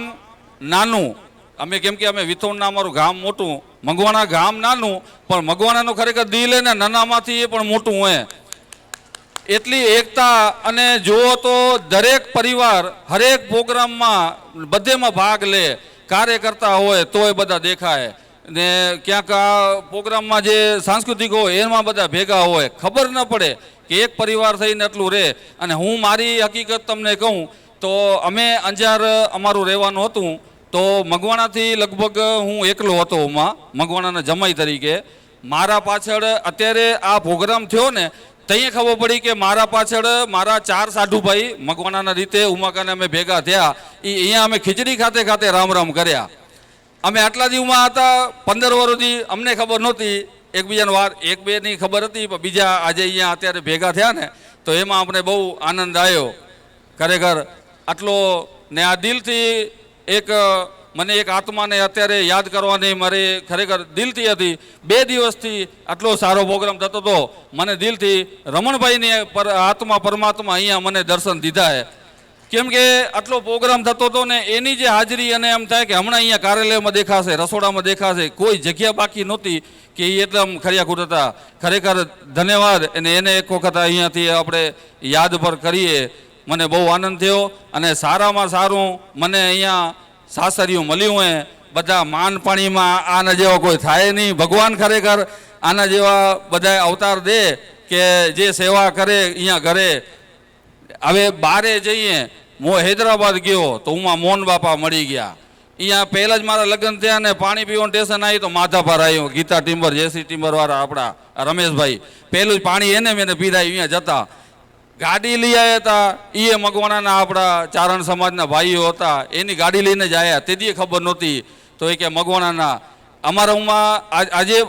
નાનું, અમે કેમ કે અમે વિથોણના અમારું ગામ મોટું, મગવાણા ગામ નાનું, પણ મગવાણાનું ખરેખર દિલ ને નાનામાંથી એ પણ મોટું હોય. એટલી એકતા, અને જુઓ તો દરેક પરિવાર હરેક પ્રોગ્રામમાં બધેમાં ભાગ લે, કાર્યકર્તા હોય તોય બધા દેખાય ને ક્યાંક આ પ્રોગ્રામમાં જે સાંસ્કૃતિક હોય એમાં બધા ભેગા હોય, ખબર ન પડે કે એક પરિવાર થઈને એટલું રહે. અને હું મારી હકીકત તમને કહું તો અમે અંજાર અમારું રહેવાનું હતું, તો મગવાણાથી લગભગ હું એકલો હતો મગવાણાના જમાઈ તરીકે. મારા પાછળ અત્યારે આ પ્રોગ્રામ થયો ને ત્યાં ખબર પડી કે મારા પાછળ મારા 4 સાઢુભાઈ મગવાણાના રીતે ઉમાકાને અમે ભેગા થયા. અહીંયા અમે ખીચડી ખાતે ખાતે રામ રામ કર્યા. અમે આટલા દિવસમાં હતા 15 વર્ષથી, અમને ખબર નહોતી એકબીજાનો વાર, એક બેની ખબર હતી, પણ બીજા આજે અહીંયા અત્યારે ભેગા થયા ને તો એમાં અમને બહુ આનંદ આવ્યો ખરેખર. આટલો ને આ દિલથી મને એક આત્માને અત્યારે યાદ કરવાની મારી ખરેખર દિલથી હતી. 2 દિવસથી આટલો સારો પ્રોગ્રામ થતો હતો. મને દિલથી રમણભાઈની આત્મા પરમાત્મા અહીંયા મને દર્શન દીધા છે. કેમ કે આટલો પ્રોગ્રામ થતો હતો ને એની જે હાજરી, અને એમ થાય કે હમણાં અહીંયા કાર્યાલયમાં દેખાશે, રસોડામાં દેખાશે, કોઈ જગ્યા બાકી નહોતી કે એ એકદમ ખરિયાખૂટ હતા. ખરેખર ધન્યવાદ. અને એને એક વખત અહીંયાથી આપણે યાદ પર કરીએ. મને બહુ આનંદ થયો, અને સારામાં સારું મને અહીંયા સાસરીઓ મળ્યું હોય. બધા માન પાણીમાં આના જેવા કોઈ થાય નહીં. ભગવાન ખરેખર આના જેવા બધા અવતાર દે કે જે સેવા કરે અહીંયા ઘરે. હવે બારે જઈએ, હું હૈદરાબાદ ગયો તો મોહન બાપા મળી ગયા. અહીંયા પહેલાં જ મારા લગ્ન થયા ને પાણી પીવાનું સ્ટેશન આવી તો માધાપર આવ્યું. ગીતા ટિમ્બર, જેસી ટિમ્બરવાળા આપણા રમેશભાઈ, પહેલું જ પાણી એને મેં પીધાય. અહીંયા જતા ગાડી લઈ આવ્યા હતા, એ મગવાણાના આપણા ચારણ સમાજના ભાઈઓ હતા, એની ગાડી લઈને જ આવ્યા. તેથી ખબર નહોતી. તો એ કે મગવાણાના અમારામાં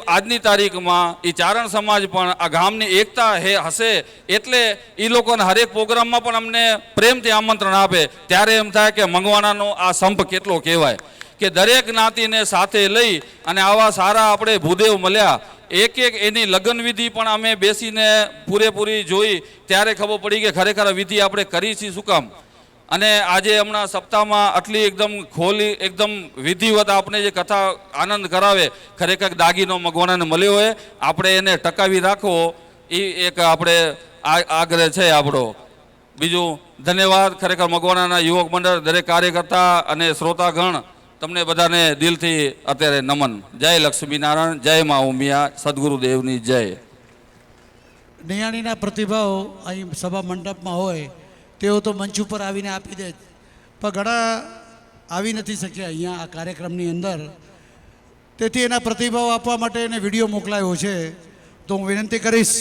આજની તારીખમાં એ ચારણ સમાજ પણ આ ગામની એકતા હશે એટલે એ લોકોના હરેક પ્રોગ્રામમાં પણ અમને પ્રેમથી આમંત્રણ આપે. ત્યારે એમ થાય કે મગવાણાનો આ સંપ કેટલો કહેવાય કે દરેક જ્ઞાતિને સાથે લઈ અને આવા સારા આપણે ભૂદેવ મળ્યા. એક એની લગ્ન વિધિ પણ અમે બેસીને પૂરેપૂરી જોઈ ત્યારે ખબર પડી કે ખરેખર વિધિ આપણે કરી છીએ શું કામ. અને આજે હમણાં સપ્તાહમાં આટલી એકદમ ખોલી એકદમ વિધિવત આપણે જે કથા આનંદ કરાવે, ખરેખર દાગીનો મગવાણાને મળ્યો હોય, આપણે એને ટકાવી રાખવો એ એક આપણે આગ્રહ છે આપણો. બીજું ધન્યવાદ ખરેખર મગવાણાના યુવક મંડળ, દરેક કાર્યકર્તા અને શ્રોતાગણ, તમને બધાને દિલથી અત્યારે નમન. જય લક્ષ્મીનારાયણ, જય મા ઉમિયા, સદગુરુદેવની જય. નિયાણીના પ્રતિભાવ અહીં સભા મંડપમાં હોય તેઓ તો મંચ ઉપર આવીને આપી દે, પણ ઘણા આવી નથી શક્યા અહીંયા આ કાર્યક્રમની અંદર. તેથી એના પ્રતિભાવ આપવા માટે એને વિડીયો મોકલાયો છે. તો હું વિનંતી કરીશ.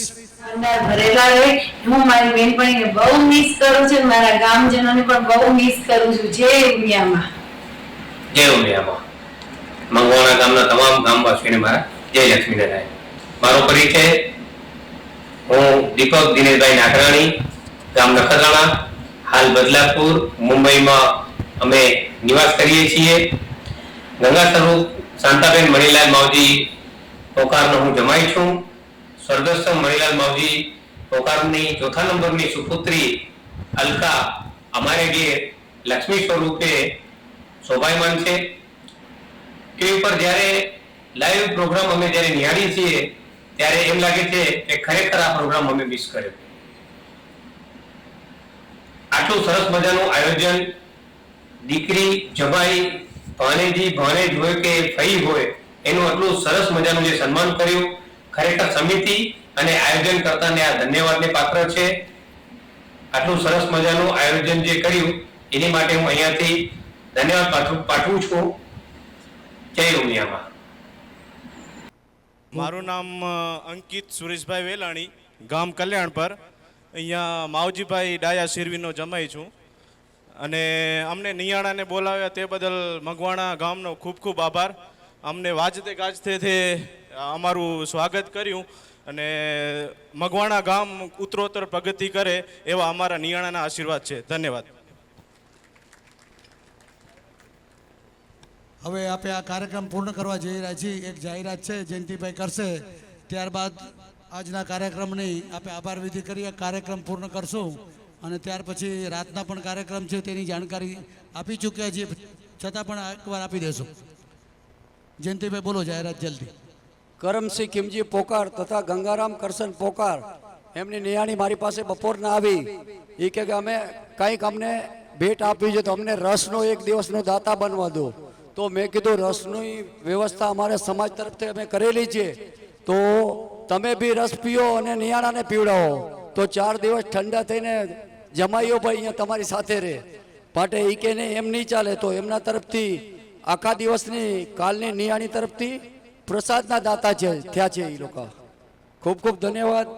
હું મારી બેનપણીને બહુ મિસ કરું છું, મારા ગામજનોને પણ બહુ મિસ કરું છું. જય ઉમિયામાં. જય ઉમિયામાં. મંગવાણા ગામના તમામ ગામવાસીઓને મારા જય લક્ષ્મીનારાયણ. મારો પરિચય, હું દીપક દિનેશભાઈ નાકરાણી, ગામ નખત્રાણા, હાલ બદલાપુર, મુંબઈમાં અમે નિવાસ કરીએ છીએ. ગંગા સ્વરૂપ શાંતાબેન મણીલાલ માવજી પોકારનો હું જમાઈ છું. સ્વર્ગસ્થ મણીલાલ માવજી પોકારની 4થા નંબરની સુપુત્રી અલકા અમારે ઘેર લક્ષ્મી સ્વરૂપે શોભાયમાન છે. ટીવી પર જ્યારે લાઈવ પ્રોગ્રામ અમે જ્યારે નિહાળીએ છીએ ત્યારે એમ લાગે છે કે ખરેખર આ પ્રોગ્રામ અમે મિસ કર્યો. આટલું સરસ મજાનું આયોજન, દીકરી, જમાઈ, ભાણેજી, ભાણેજ હોય કે ફઈ હોય, એનું આટલું સરસ મજાનું જે સન્માન કર્યું, ખરેખર સમિતિ અને આયોજન કરતાને આ ધન્યવાદને પાત્ર છે. આટલું સરસ મજાનું આયોજન જે કર્યું એની માટે હું અહીંયાથી ધન્યવાદ પાઠવું છું. જય ઉમિયામાં. મારું નામ અંકિત સુરેશભાઈ વેલાણી, ગામ કલ્યાણ પર. અહીંયા માવજીભાઈ ડાયા શિરવીનો જમાઈ છું. અને અમને નિયાણાને બોલાવ્યા તે બદલ મગવાણા ગામનો ખૂબ ખૂબ આભાર. અમને વાજતે ગાજતે અમારું સ્વાગત કર્યું અને મગવાણા ગામ ઉત્તરોત્તર પ્રગતિ કરે એવા અમારા નિયાણાના આશીર્વાદ છે. ધન્યવાદ. હવે આપણે આ કાર્યક્રમ પૂર્ણ કરવા જઈ રહ્યા છીએ. એક જાહેરાત છે, જયંતિભાઈ કરશે, ત્યારબાદ આજના કાર્યક્રમની આપણે આભાર વિધિ કરી કાર્યક્રમ પૂર્ણ કરશું અને ત્યાર પછી રાતના પણ કાર્યક્રમ છે તેની જાણકારી આપી ચૂક્યા છીએ, છતાં પણ એકવાર આપી દેશું. જયંતિભાઈ બોલો જાહેરાત જલ્દી. કરમસિંહ કિમજી પોકાર તથા ગંગારામ કરશન પોકાર એમની નિયાણી મારી પાસે બપોરના આવી. એ કે અમે કંઈક અમને ભેટ આપી છે તો અમને રસનો એક દિવસનો દાતા બનવા દો. તો મેં કીધું રસની વ્યવસ્થા અમારે સમાજ તરફથી અમે કરેલી છે, તો તમે બી રસ પીઓ અને નિયાણાને પીવડાવો તો 4 દિવસ ઠંડા થઈને જમાઈઓ ભાઈ અહીંયા તમારી સાથે રહે. માટે એ કે ને એમ નહીં ચાલે, તો એમના તરફથી આખા દિવસની કાલની નિયાણી તરફથી પ્રસાદના દાતા છે થયા છે એ લોકો. ખૂબ ખૂબ ધન્યવાદ.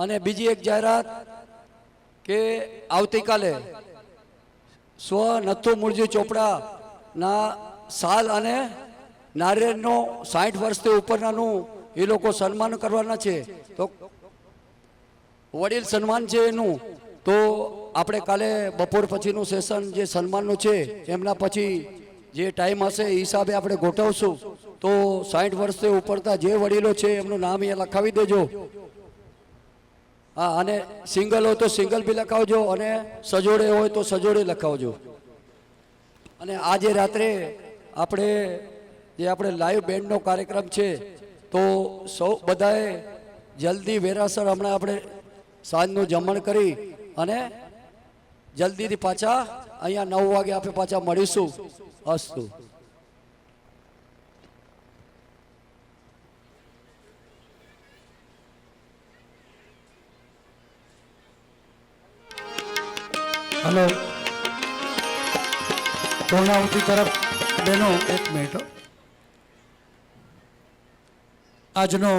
અને બીજી એક જાહેરાત કે આવતીકાલે સ્વ નથુ મૂળજી ચોપડાના સાલ અને નારિયેળનો 60 વર્ષથી ઉપરનાનું એ લોકો સન્માન કરવાના છે. તો વડીલ સન્માન છે એનું, તો આપણે કાલે બપોર પછીનું સેશન જે સન્માનનું છે એમના પછી જે ટાઈમ હશે એ હિસાબે આપણે ગોઠવશું. તો 60 વર્ષથી ઉપરના જે વડીલો છે એમનું નામ અહીંયા લખાવી દેજો. હા, અને સિંગલ હોય તો સિંગલ બી લખાવજો અને સજોડે હોય તો સજોડે લખાવજો. અને આજે રાત્રે આપણે લાઈવ બેન્ડનો કાર્યક્રમ છે, તો સૌ બધાએ જલ્દી વેરાસર હમણાં આપણે સાંજનું જમણ કરી અને જલ્દીથી પાછા અહીંયા 9 વાગે આપણે પાછા મળીશું. અસ્તુ. હલો, પૂર્ણાવતી તરફ બેનો 1 મિનિટ. આજનો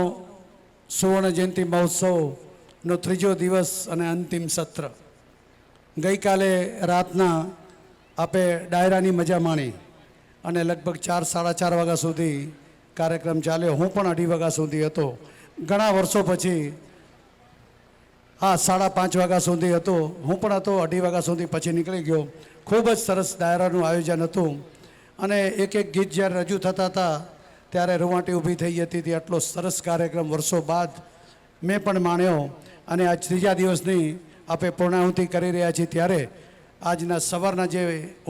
સુવર્ણ જયંતિ મહોત્સવનો 3જો દિવસ અને અંતિમ સત્ર. ગઈકાલે રાતના આપે ડાયરાની મજા માણી અને લગભગ 4-4:30 વાગ્યા સુધી કાર્યક્રમ ચાલ્યો. હું પણ 2:30 વાગ્યા સુધી હતો. ઘણા વર્ષો પછી, હા, 5:30 વાગ્યા સુધી હતો. હું પણ હતો, 2:30 વાગ્યા સુધી પછી નીકળી ગયો. ખૂબ જ સરસ ડાયરાનું આયોજન હતું અને એક ગીત જ્યારે રજૂ થતા હતા ત્યારે રૂવાટી ઊભી થઈ જતી હતી. આટલો સરસ કાર્યક્રમ વર્ષો બાદ મેં પણ માણ્યો. અને આજ 3જા દિવસની આપણે પૂર્ણાહુતિ કરી રહ્યા છીએ ત્યારે આજના સવારના જે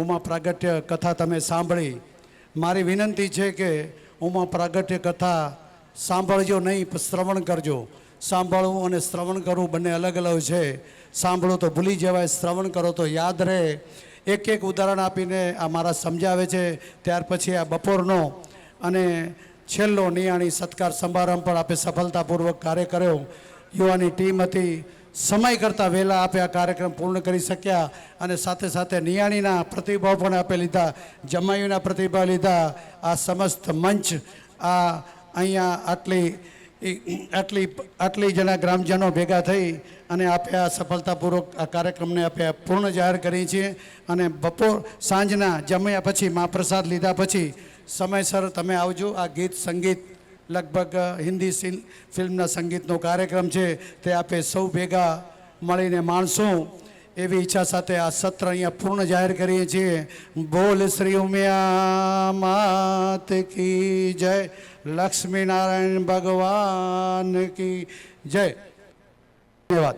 ઉમા પ્રાગટ્ય કથા તમે સાંભળી, મારી વિનંતી છે કે ઉમા પ્રાગટ્ય કથા સાંભળજો નહીં, પણ શ્રવણ કરજો. સાંભળવું અને શ્રવણ કરવું બંને અલગ અલગ છે. સાંભળો તો ભૂલી જવાય, શ્રવણ કરો તો યાદ રહે. એક ઉદાહરણ આપીને આ મારા સમજાવે છે. ત્યાર પછી આ બપોરનો અને છેલ્લો નિયાણી સત્કાર સમારંભ પણ આપણે સફળતાપૂર્વક કાર્ય કર્યો. યુવાની ટીમ હતી, સમય કરતાં વહેલા આપણે આ કાર્યક્રમ પૂર્ણ કરી શક્યા અને સાથે સાથે નિયાણીના પ્રતિભાવ પણ આપણે લીધા, જમાઈઓના પ્રતિભાવ લીધા. આ સમસ્ત મંચ આ અહીંયા આટલી જણા ગ્રામજનો ભેગા થઈ અને આપણે આ સફળતાપૂર્વક આ કાર્યક્રમને આપણે પૂર્ણ જાહેર કરીએ છીએ. અને સાંજના જમ્યા પછી મહાપ્રસાદ લીધા પછી સમયસર તમે આવજો. આ ગીત સંગીત લગભગ હિન્દી ફિલ્મના સંગીતનો કાર્યક્રમ છે, તે આપણે સૌ ભેગા મળીને માણશું એવી ઈચ્છા સાથે આ સત્ર અહીંયા પૂર્ણ જાહેર કરીએ છીએ. બોલ શ્રી ઉમિયા માત કી જય, લક્ષ્મીનારાયણ ભગવાન કી જય. ધન્યવાદ.